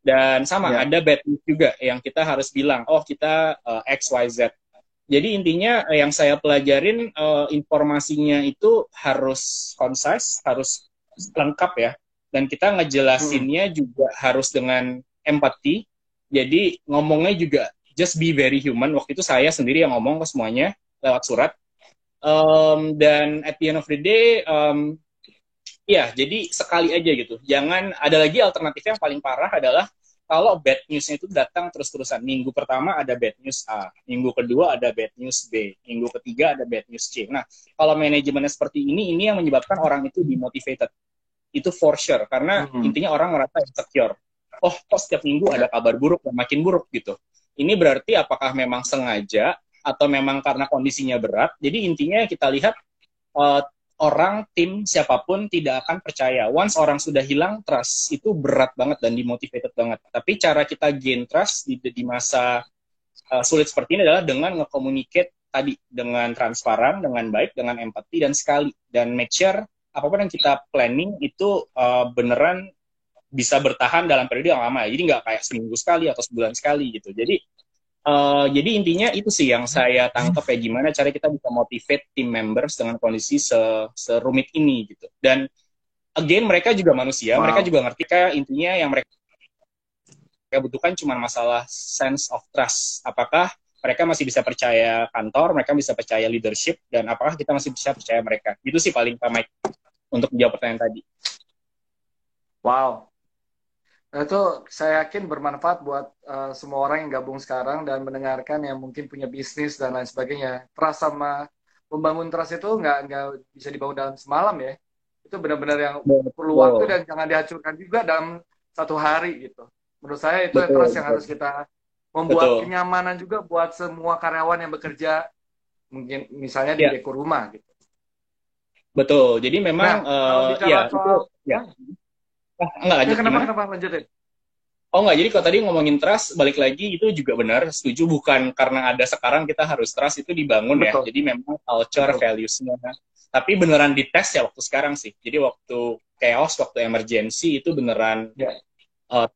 Dan sama, ada bad news juga yang kita harus bilang, oh kita X, Y, Z. Jadi intinya yang saya pelajarin informasinya itu harus concise, harus lengkap ya. Dan kita ngejelasinnya juga harus dengan empati. Jadi ngomongnya juga just be very human. Waktu itu saya sendiri yang ngomong ke semuanya lewat surat. Dan at the end of the day, ya jadi sekali aja gitu. Jangan, ada lagi alternatifnya yang paling parah adalah kalau bad news-nya itu datang terus-terusan. Minggu pertama ada bad news A, minggu kedua ada bad news B, minggu ketiga ada bad news C. Nah, kalau manajemennya seperti ini yang menyebabkan orang itu demotivated. Itu for sure, karena intinya orang merasa insecure. Oh, kok setiap minggu ada kabar buruk dan makin buruk gitu. Ini berarti apakah memang sengaja atau memang karena kondisinya berat. Jadi intinya kita lihat orang, tim, siapapun tidak akan percaya. Once orang sudah hilang trust, itu berat banget dan demotivated banget. Tapi cara kita gain trust di masa sulit seperti ini adalah dengan nge-communicate tadi, dengan transparan, dengan baik, dengan empati, dan sekali. Dan make sure apapun yang kita planning itu beneran bisa bertahan dalam periode yang lama. Jadi nggak kayak seminggu sekali atau sebulan sekali gitu. Jadi intinya itu sih yang saya tangkap ya, gimana cara kita bisa motivate team members dengan kondisi serumit ini gitu. Dan again mereka juga manusia, mereka juga ngerti kayak intinya yang mereka butuhkan cuma masalah sense of trust. Apakah mereka masih bisa percaya kantor, mereka bisa percaya leadership, dan apakah kita masih bisa percaya mereka. Itu sih paling Pak Mike untuk menjawab pertanyaan tadi. Wow. Itu saya yakin bermanfaat buat semua orang yang gabung sekarang dan mendengarkan yang mungkin punya bisnis dan lain sebagainya. Trust sama membangun trust itu nggak bisa dibangun dalam semalam ya. Itu benar-benar yang perlu waktu dan jangan dihancurkan juga dalam 1 hari gitu. Menurut saya itu trust yang harus kita membuat kenyamanan juga buat semua karyawan yang bekerja mungkin misalnya di dekor rumah gitu. Betul. Jadi memang ya soal, itu ya. Enggak lanjut. Kenapa lanjutin? Oh enggak, jadi kalau tadi ngomongin trust, balik lagi itu juga benar, setuju, bukan karena ada sekarang kita harus trust, itu dibangun ya. Jadi memang culture, values-nya. Tapi beneran dites ya waktu sekarang sih. Jadi waktu chaos, waktu emergency itu beneran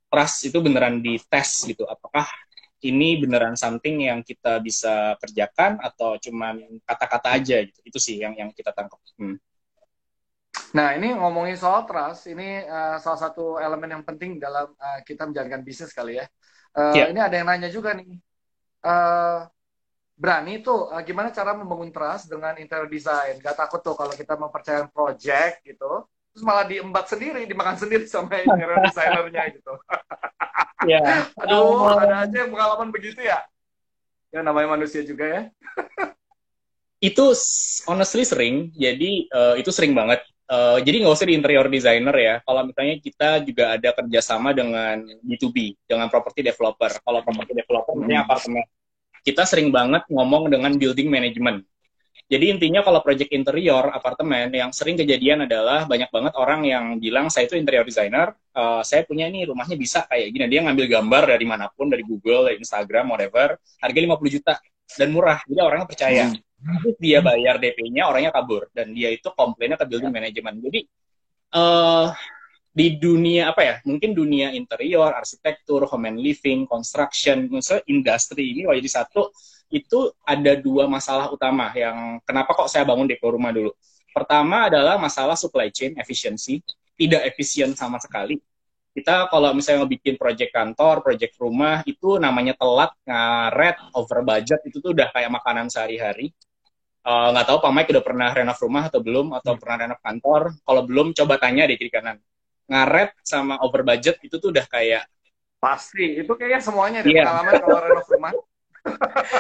trust itu beneran dites gitu. Apakah ini beneran something yang kita bisa kerjakan atau cuman kata-kata aja gitu. Itu sih yang kita tangkap. Nah, ini ngomongin soal trust, ini salah satu elemen yang penting dalam kita menjalankan bisnis kali ya. Ini ada yang nanya juga nih, berani tuh gimana cara membangun trust dengan interior design? Gak takut tuh kalau kita mempercayakan project gitu, terus malah diembat sendiri, dimakan sendiri sama interior designernya gitu. Aduh, ada aja yang pengalaman begitu ya? Ya namanya manusia juga ya. Itu honestly sering, jadi itu sering banget. Jadi nggak usah di interior designer ya. Kalau misalnya kita juga ada kerjasama dengan B2B, dengan property developer. Kalau property developer misalnya apartemen, kita sering banget ngomong dengan building management. Jadi intinya kalau project interior apartemen, yang sering kejadian adalah banyak banget orang yang bilang, saya itu interior designer, saya punya nih rumahnya bisa kayak gini. Dia ngambil gambar dari manapun, dari Google, dari Instagram, whatever, harga 50 juta dan murah. Jadi orangnya percaya. Terus dia bayar DP-nya, orangnya kabur, dan dia itu komplainnya ke building management. Jadi di dunia apa ya, mungkin dunia interior, arsitektur, home and living, construction, misalnya industri ini jadi satu, itu ada 2 masalah utama yang kenapa kok saya bangun dekor rumah dulu. Pertama adalah masalah supply chain efficiency, tidak efisien sama sekali. Kita kalau misalnya mau bikin project kantor, project rumah, itu namanya telat, ngaret, over budget, itu tuh udah kayak makanan sehari-hari. Nggak tahu Pak Mike udah pernah renov rumah atau belum, atau pernah renov kantor. Kalau belum, coba tanya deh kiri kanan. Ngaret sama over budget itu tuh udah kayak... Pasti, itu kayaknya semuanya ada pengalaman kalau renov rumah.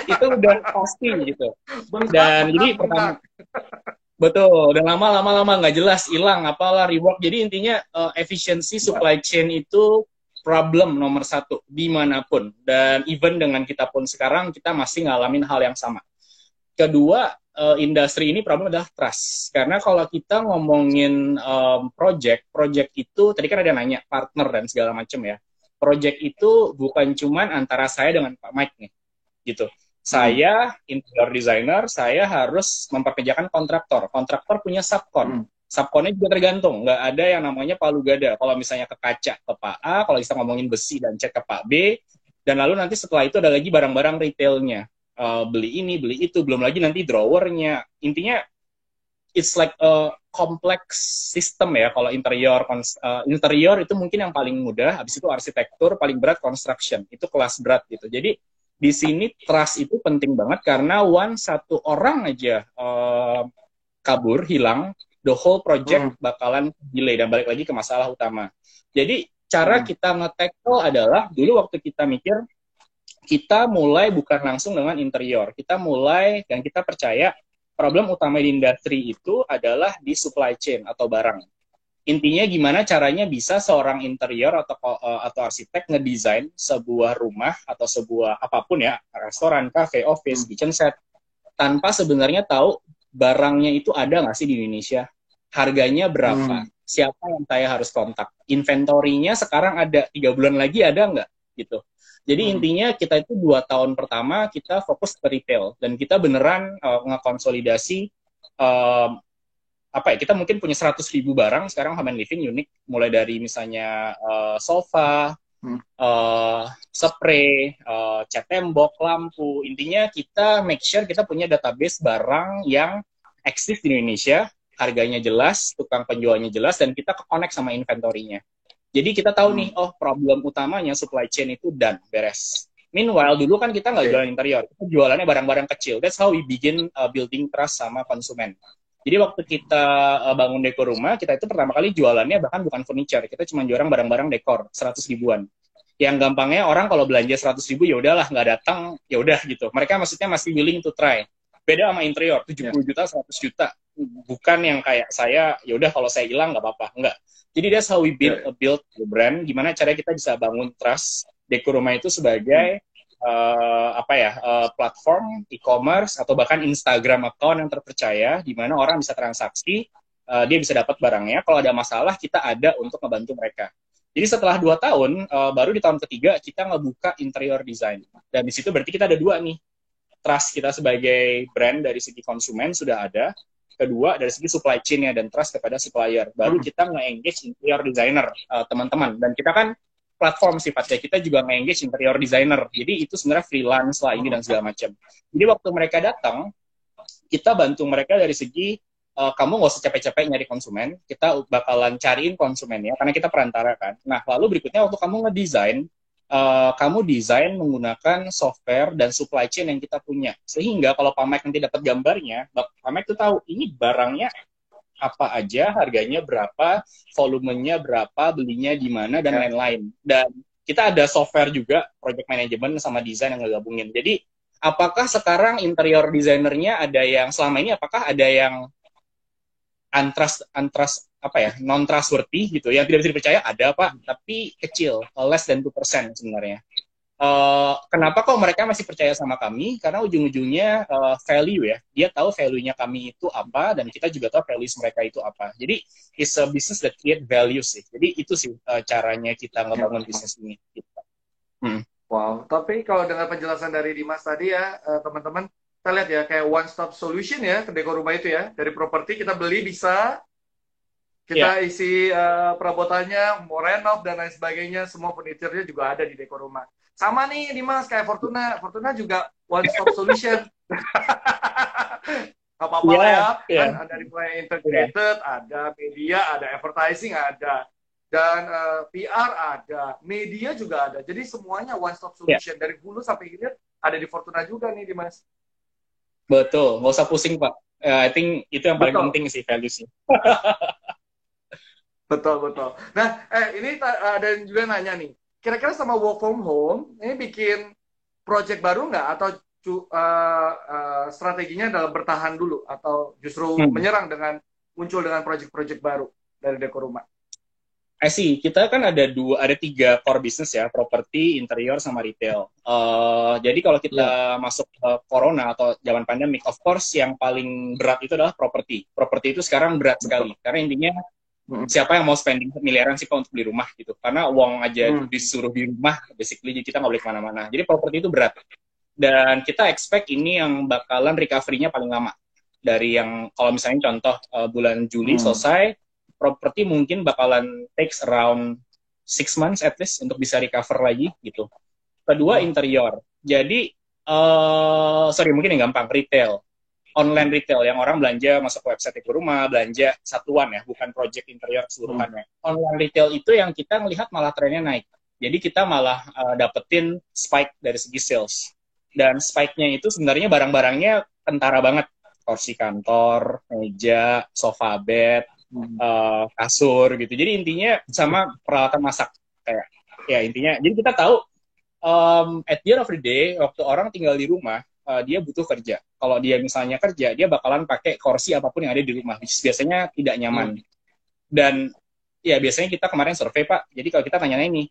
Itu udah pasti gitu. Dan jadi pertama... Betul, dan lama-lama nggak jelas, hilang, apalah, rework. Jadi intinya efisiensi supply chain itu problem nomor 1 dimanapun. Dan even dengan kita pun sekarang, kita masih ngalamin hal yang sama. Kedua, industri ini problem adalah trust. Karena kalau kita ngomongin project itu tadi kan ada nanya partner dan segala macam ya. Project itu bukan cuman antara saya dengan Pak Mike nih, gitu. Saya interior designer, saya harus memperkerjakan kontraktor. Kontraktor punya subkon. Subkonnya juga tergantung, nggak ada yang namanya palu gada. Kalau misalnya ke kaca ke Pak A, kalau kita ngomongin besi dan cat ke Pak B, dan lalu nanti setelah itu ada lagi barang-barang retailnya. Beli ini, beli itu, belum lagi nanti drawernya. Intinya, it's like a complex system ya. Kalau interior itu mungkin yang paling mudah, habis itu arsitektur, paling berat construction. Itu kelas berat gitu. Jadi, di sini trust itu penting banget karena satu orang aja kabur, hilang, the whole project bakalan delay dan balik lagi ke masalah utama. Jadi cara kita nge-tackle adalah dulu waktu kita mikir, kita mulai bukan langsung dengan interior. Kita mulai dan kita percaya problem utama di industri itu adalah di supply chain atau barang. Intinya gimana caranya bisa seorang interior atau arsitek ngedesain sebuah rumah atau sebuah apapun ya, restoran, cafe, office, kitchen set, tanpa sebenarnya tahu barangnya itu ada nggak sih di Indonesia, harganya berapa, siapa yang saya harus kontak, inventory-nya sekarang ada, 3 bulan lagi ada nggak, gitu. Jadi intinya kita itu 2 tahun pertama kita fokus ke retail dan kita beneran ngekonsolidasi kita mungkin punya 100.000 barang sekarang home and living unik, mulai dari misalnya sofa, spray, cat tembok, lampu. Intinya kita make sure kita punya database barang yang eksis di Indonesia, harganya jelas, tukang penjualnya jelas, dan kita connect sama inventory-nya. Jadi kita tahu nih, problem utamanya supply chain itu beres. Meanwhile, dulu kan kita nggak jualan interior, kita jualannya barang-barang kecil. That's how we begin building trust sama konsumen. Jadi waktu kita bangun dekor rumah, kita itu pertama kali jualannya bahkan bukan furniture, kita cuma jualan barang-barang dekor 100 ribuan. Yang gampangnya orang kalau belanja 100 ribu ya udahlah, nggak datang ya udah gitu. Mereka maksudnya masih willing to try. Beda sama interior 70 juta, 100 juta. Bukan yang kayak saya ya udah kalau saya hilang nggak apa-apa, enggak. Jadi that's how we build the brand. Gimana cara kita bisa bangun trust dekor rumah itu sebagai platform e-commerce atau bahkan Instagram account yang terpercaya di mana orang bisa transaksi, dia bisa dapat barangnya. Kalau ada masalah kita ada untuk membantu mereka. Jadi setelah 2 tahun, baru di tahun ketiga kita ngebuka interior design. Dan di situ berarti kita ada 2 nih. Trust kita sebagai brand dari segi konsumen sudah ada. Kedua, dari segi supply chain-nya dan trust kepada supplier. Baru kita nge-engage interior designer, teman-teman. Dan kita kan platform sifatnya, kita juga nge-engage interior designer. Jadi itu sebenarnya freelance lah ini dan segala macam. Jadi waktu mereka datang, kita bantu mereka dari segi kamu nggak usah capek-capek nyari konsumen, kita bakalan cariin konsumennya karena kita perantara kan. Nah lalu berikutnya waktu kamu ngedesain, kamu desain menggunakan software dan supply chain yang kita punya. Sehingga kalau Pak Mike nanti dapat gambarnya, Pak Mike tuh tahu ini barangnya apa aja, harganya berapa, volumenya berapa, belinya di mana, dan lain-lain. Dan kita ada software juga, project management sama desain yang ngegabungin. Jadi, apakah sekarang interior designernya ada yang, selama ini apakah ada yang non trustworthy gitu, yang tidak bisa dipercaya? Ada Pak, tapi kecil, less than 2% sebenarnya. Kenapa kok mereka masih percaya sama kami? Karena ujung-ujungnya value ya. Dia tahu value-nya kami itu apa, dan kita juga tahu values mereka itu apa. Jadi, it's a business that create value sih. Jadi, itu sih caranya kita ngebangun bisnis ini. Gitu. Wow, tapi kalau dengan penjelasan dari Dimas tadi ya, teman-teman, kita lihat ya, kayak one-stop solution ya, ke dekor rumah itu ya. Dari properti kita beli bisa, kita isi perabotannya, mau renov, dan lain sebagainya, semua furniture-nya juga ada di dekor rumah. Sama nih Dimas, kayak Fortuna. Fortuna juga one stop solution. Apa-apa lah ya. Kan dari mulai integrated, ada media, ada advertising, ada. Dan PR ada. Media juga ada. Jadi semuanya one stop solution. Dari hulu sampai hilir ada di Fortuna juga nih Dimas. Betul. Nggak usah pusing Pak. I think itu yang paling penting sih, values-nya. Betul. Nah, ini ada yang juga nanya nih. Kira-kira sama work from home, ini bikin project baru nggak? Atau strateginya adalah bertahan dulu? Atau justru menyerang dengan muncul dengan project-project baru dari dekor rumah? Kita kan ada tiga core business ya, properti, interior, sama retail. Jadi kalau Iya. kita masuk ke corona atau zaman pandemic, of course yang paling berat itu adalah properti. Properti itu sekarang berat Betul. sekali, karena intinya Mm. siapa yang mau spending miliaran sih Pak untuk beli rumah gitu. Karena uang aja Mm. disuruh di rumah, basically jadi kita nggak boleh kemana-mana. Jadi properti itu berat. Dan kita expect ini yang bakalan recovery-nya paling lama. Dari yang, kalau misalnya contoh bulan Juli Mm. selesai, properti mungkin bakalan takes around 6 months at least untuk bisa recover lagi gitu. Kedua, Oh. interior. Jadi, sorry mungkin yang gampang, retail. Online retail yang orang belanja masuk ke website ke rumah, belanja satuan ya, bukan project interior Mm. keseluruhannya. Online retail itu yang kita melihat malah trennya naik. Jadi kita malah dapetin spike dari segi sales. Dan spike-nya itu sebenarnya barang-barangnya kentara banget. Kursi kantor, meja, sofa bed, Mm. kasur gitu. Jadi intinya sama peralatan masak kayak ya intinya. Jadi kita tahu at the end of the day waktu orang tinggal di rumah dia butuh kerja. Kalau dia misalnya kerja dia bakalan pakai kursi apapun yang ada di rumah. Biasanya tidak Mm. nyaman. Dan ya biasanya kita kemarin survei Pak. Jadi kalau kita tanya ini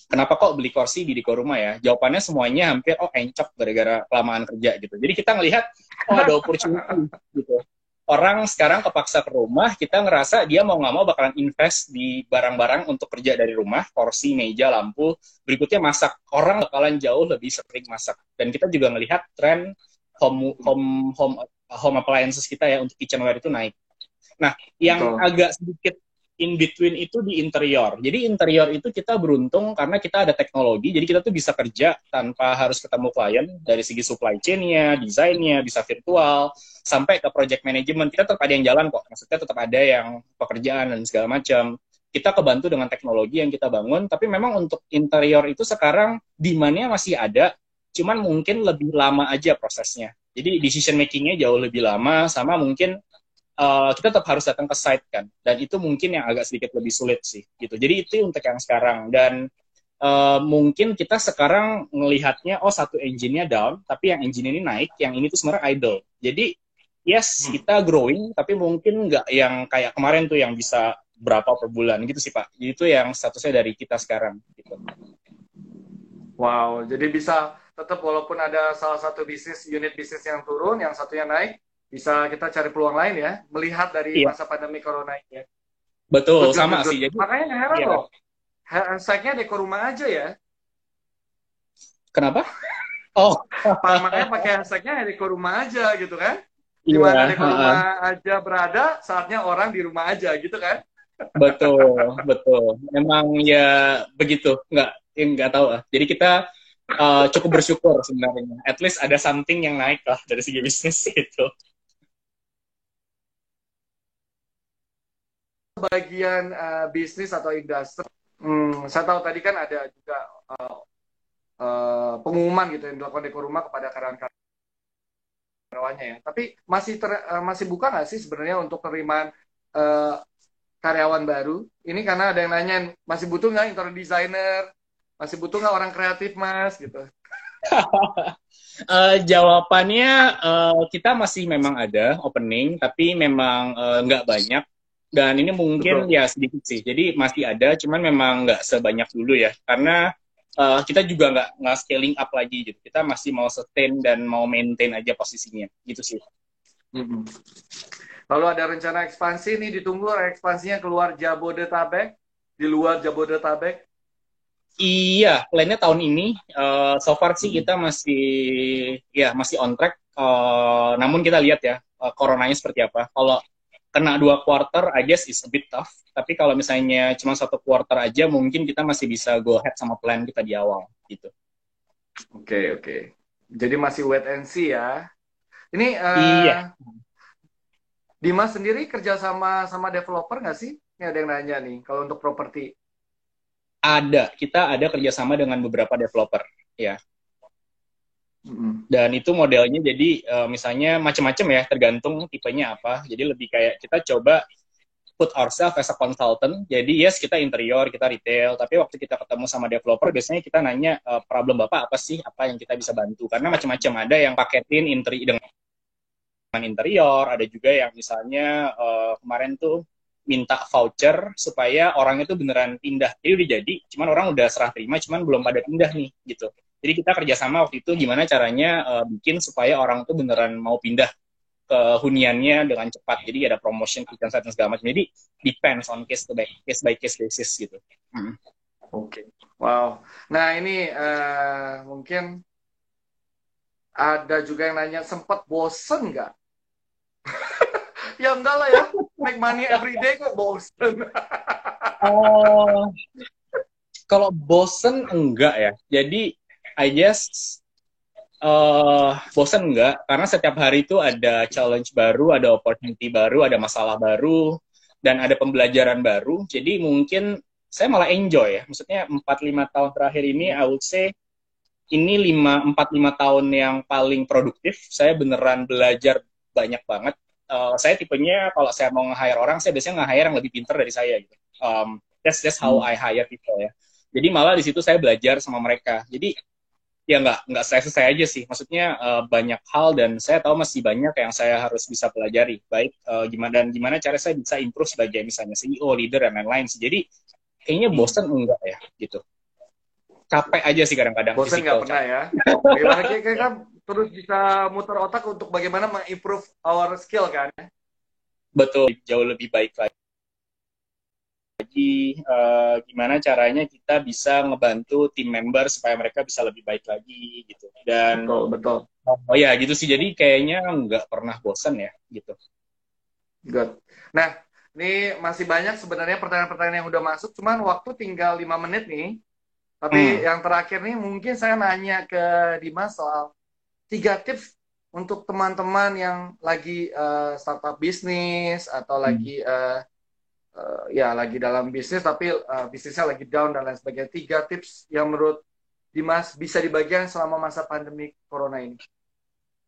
kenapa kok beli kursi di Diko Rumah ya? Jawabannya semuanya hampir encok gara-gara kelamaan kerja gitu. Jadi kita ngelihat ada opportunity gitu. Orang sekarang kepaksa ke rumah, kita ngerasa dia mau nggak mau bakalan invest di barang-barang untuk kerja dari rumah, kursi, meja, lampu. Berikutnya masak. Orang bakalan jauh lebih sering masak. Dan kita juga ngelihat tren home appliances kita ya untuk kitchenware itu naik. Nah, yang Betul. agak sedikit in between itu di interior. Jadi interior itu kita beruntung karena kita ada teknologi, jadi kita tuh bisa kerja tanpa harus ketemu klien dari segi supply chain-nya, desainnya, bisa virtual, sampai ke project management. Kita tetap ada yang jalan kok, maksudnya tetap ada yang pekerjaan dan segala macam. Kita kebantu dengan teknologi yang kita bangun, tapi memang untuk interior itu sekarang demand-nya masih ada, cuman mungkin lebih lama aja prosesnya. Jadi decision making-nya jauh lebih lama, sama mungkin kita tetap harus datang ke site kan, dan itu mungkin yang agak sedikit lebih sulit sih gitu. Jadi itu untuk yang sekarang. Dan mungkin kita sekarang melihatnya satu engine-nya down tapi yang engine ini naik, yang ini tuh sebenarnya idle. Jadi yes Mm. kita growing tapi mungkin nggak yang kayak kemarin tuh yang bisa berapa per bulan gitu sih Pak. Jadi itu yang statusnya dari kita sekarang gitu. Wow, jadi bisa tetap walaupun ada salah satu unit bisnis yang turun, yang satunya naik, bisa kita cari peluang lain ya, melihat dari Iya masa pandemi corona ini ya. betul, Good, good, sama good, good. sih. Jadi Makanya nggak heran ya loh, hashtagnya dekor rumah aja ya. kenapa? Oh Makanya pakai hashtagnya dekor rumah aja gitu kan. Di iya. mana dekor rumah aja berada, saatnya orang di rumah aja gitu kan. Betul, betul. Memang ya begitu, nggak tahu lah. Jadi kita cukup bersyukur sebenarnya. At least ada something yang naik lah dari segi bisnis itu. Bagian bisnis atau industri, saya tahu tadi kan ada juga pengumuman gitu yang dilakukan dekor rumah kepada karyawannya ya. Tapi masih buka nggak sih sebenarnya untuk penerimaan eh, karyawan baru? Ini karena ada yang nanya masih butuh nggak interior designer, masih butuh nggak orang kreatif mas gitu. Jawabannya kita masih memang ada opening, tapi memang nggak banyak. Dan ini mungkin Betul. ya sedikit sih. Jadi masih ada, cuman memang nggak sebanyak dulu ya. Karena kita juga nggak scaling up lagi gitu. Kita masih mau sustain dan mau maintain aja posisinya. Gitu sih. Mm-mm. Lalu ada rencana ekspansi nih, ditunggu ekspansinya keluar Jabodetabek, di luar Jabodetabek. Iya, plannya tahun ini. So far sih kita masih on track. Namun kita lihat ya coronanya seperti apa. Kalau kena 2 quarter, I guess is a bit tough. Tapi kalau misalnya cuma 1 quarter aja, mungkin kita masih bisa go ahead sama plan kita di awal gitu. Oke, oke. Jadi masih wait and see ya. Ini Iya, Dimas sendiri kerja sama developer nggak sih? Ini ada yang nanya nih, kalau untuk properti. kita ada kerjasama dengan beberapa developer ya. Mm-mm. Dan itu modelnya jadi misalnya macam-macam ya, tergantung tipenya apa. Jadi lebih kayak kita coba put ourselves as a consultant. Jadi yes kita interior, kita retail, tapi waktu kita ketemu sama developer biasanya kita nanya problem Bapak apa sih, apa yang kita bisa bantu. Karena macam-macam, ada yang paketin dengan interior, ada juga yang misalnya kemarin tuh minta voucher supaya orang itu beneran pindah. Jadi udah jadi, cuman orang udah serah terima, cuman belum pada pindah nih gitu. Jadi kita kerjasama waktu itu gimana caranya bikin supaya orang tuh beneran mau pindah ke huniannya dengan cepat. Jadi ada promotion, kitchen set dan segala macam. Jadi depends on case by case basis gitu. Oke. Wow. Nah ini mungkin ada juga yang nanya, sempat bosen nggak? Ya enggak lah ya, make money every day kok bosen. Oh, kalau bosen enggak ya. Jadi I guess bosen enggak, karena setiap hari itu ada challenge baru, ada opportunity baru, ada masalah baru, dan ada pembelajaran baru. Jadi mungkin saya malah enjoy ya. Maksudnya 4-5 tahun terakhir ini, I would say, ini 4-5 tahun yang paling produktif. Saya beneran belajar banyak banget. Saya tipenya kalau saya mau nge-hire orang, saya biasanya nge-hire yang lebih pintar dari saya gitu. That's how I hire people ya. Jadi malah di situ saya belajar sama mereka. Jadi ya nggak saya aja sih. Maksudnya banyak hal dan saya tahu masih banyak yang saya harus bisa pelajari. Baik gimana cara saya bisa improve sebagai misalnya CEO, leader dan lain-lain. Jadi kayaknya bosan enggak ya gitu. Capek aja sih kadang-kadang. Bosan nggak pernah ya. Bagaimana kita kan terus bisa muter otak untuk bagaimana mengimprove our skill kan. Betul, jauh lebih baik lagi. Gimana caranya kita bisa ngebantu tim member supaya mereka bisa lebih baik lagi gitu. Dan betul. Oh ya gitu sih. Jadi kayaknya nggak pernah bosan ya gitu. Good. Nah, ini masih banyak sebenarnya pertanyaan-pertanyaan yang udah masuk, cuman waktu tinggal 5 menit nih. Tapi yang terakhir nih mungkin saya nanya ke Dimas soal 3 tips untuk teman-teman yang lagi startup bisnis atau lagi ya lagi dalam bisnis tapi bisnisnya lagi down dan lain sebagainya. 3 tips yang menurut Dimas bisa dibagikan selama masa pandemi corona ini.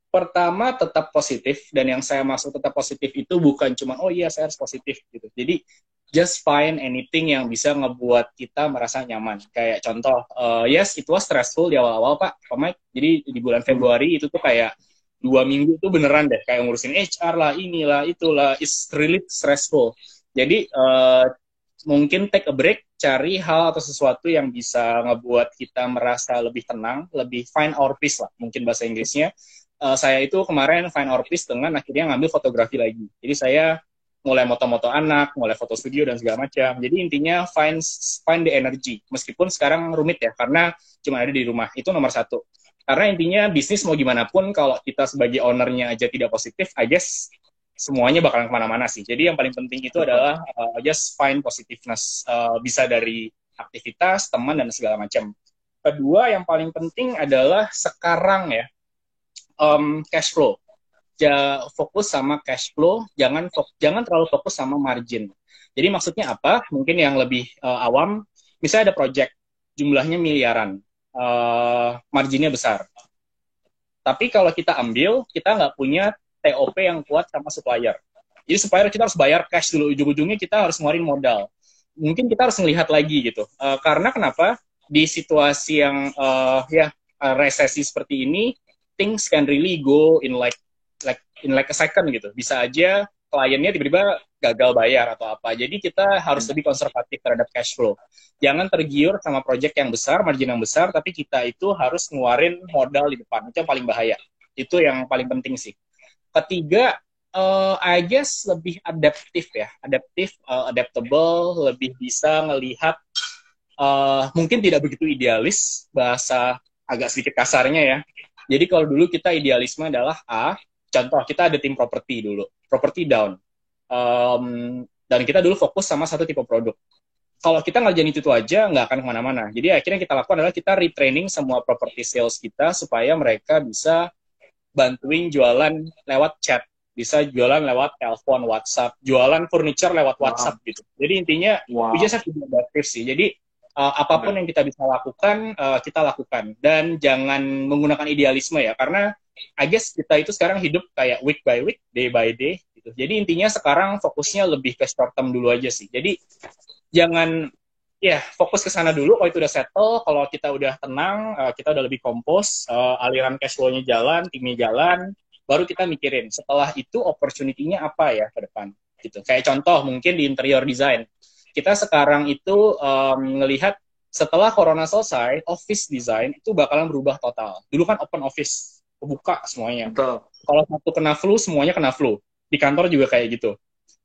Pertama, tetap positif, dan yang saya maksud tetap positif itu bukan cuma oh iya saya harus positif gitu. Jadi just find anything yang bisa ngebuat kita merasa nyaman. Kayak contoh, yes it was stressful di awal-awal Pak Mike. Jadi di bulan Februari itu tuh kayak 2 minggu tuh beneran deh kayak ngurusin HR lah, inilah, itulah, it's really stressful. Jadi mungkin take a break, cari hal atau sesuatu yang bisa ngebuat kita merasa lebih tenang, lebih find our peace lah, mungkin bahasa Inggrisnya. Saya itu kemarin find our peace dengan akhirnya ngambil fotografi lagi. Jadi saya mulai moto-moto anak, mulai foto studio dan segala macam. Jadi intinya find the energy. Meskipun sekarang rumit ya, karena cuma ada di rumah. Itu nomor 1. Karena intinya bisnis mau gimana pun, kalau kita sebagai ownernya aja tidak positif, I guess semuanya bakalan kemana-mana sih. Jadi yang paling penting itu adalah just find positiveness. Bisa dari aktivitas, teman, dan segala macam. Kedua, yang paling penting adalah sekarang ya, cash flow. Fokus sama cash flow, jangan terlalu fokus sama margin. Jadi maksudnya apa? Mungkin yang lebih awam, misalnya ada project, jumlahnya miliaran, marginnya besar. Tapi kalau kita ambil, kita nggak punya TOP yang kuat sama supplier. Jadi supplier kita harus bayar cash dulu, ujung-ujungnya kita harus ngeluarin modal. Mungkin kita harus melihat lagi gitu. Karena kenapa? Di situasi yang resesi seperti ini, things can really go in like a second gitu. Bisa aja kliennya tiba-tiba gagal bayar atau apa. Jadi kita harus lebih konservatif terhadap cash flow. Jangan tergiur sama project yang besar, margin yang besar, tapi kita itu harus ngeluarin modal di depan. Itu yang paling bahaya. Itu yang paling penting sih. Ketiga, I guess lebih adaptif ya. Adaptable, lebih bisa ngelihat mungkin tidak begitu idealis, bahasa agak sedikit kasarnya ya. Jadi kalau dulu kita idealisme adalah contoh kita ada tim properti dulu, properti down, dan kita dulu fokus sama satu tipe produk. Kalau kita ngerjain itu aja, nggak akan kemana-mana. Jadi akhirnya kita lakukan adalah kita retraining semua property sales kita supaya mereka bisa bantuin jualan lewat chat, bisa jualan lewat telepon, WhatsApp, jualan furniture lewat WhatsApp gitu. Jadi intinya, we just have to be adaptive sih. Jadi apapun yang kita bisa lakukan, kita lakukan. Dan jangan menggunakan idealisme ya, karena I guess kita itu sekarang hidup kayak week by week, day by day. Gitu. Jadi intinya sekarang fokusnya lebih ke short term dulu aja sih. Jadi jangan, fokus ke sana dulu. Kalau itu udah settle, kalau kita udah tenang, kita udah lebih kompos, aliran cash flow-nya jalan, timnya jalan, baru kita mikirin. Setelah itu opportunity-nya apa ya ke depan. gitu. Kayak contoh mungkin di interior design. Kita sekarang itu ngelihat setelah corona selesai, office design itu bakalan berubah total. Dulu kan open office, kebuka semuanya. Betul. Kalau satu kena flu, semuanya kena flu. Di kantor juga kayak gitu.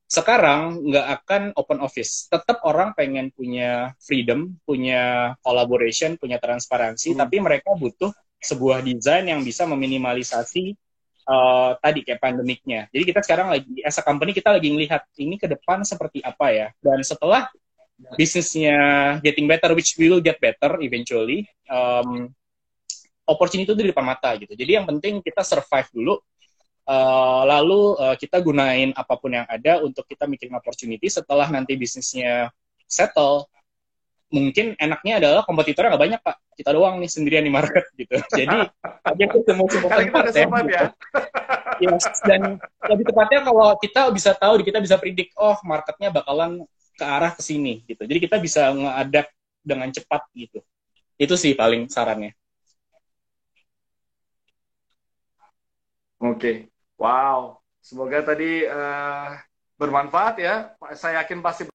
Sekarang nggak akan open office. Tetap orang pengen punya freedom, punya collaboration, punya transparansi, tapi mereka butuh sebuah desain yang bisa meminimalisasi tadi kayak pandemiknya. Jadi kita sekarang lagi, as a company, kita lagi ngelihat ini ke depan seperti apa ya. Dan setelah bisnisnya getting better, which we will get better eventually, opportunity itu di depan mata gitu. Jadi yang penting kita survive dulu, lalu kita gunain apapun yang ada untuk kita mikirin opportunity. Setelah nanti bisnisnya settle, mungkin enaknya adalah kompetitornya nggak banyak, Pak. Kita doang nih sendirian di market gitu. Jadi aja ketemu semua kali kita ada survive ya. Yes, dan lebih tepatnya kalau kita bisa tahu, kita bisa predict, oh marketnya bakalan ke arah ke sini gitu. Jadi kita bisa nge-adapt dengan cepat gitu. Itu sih paling sarannya. Oke. Wow. Semoga tadi bermanfaat ya. Saya yakin pasti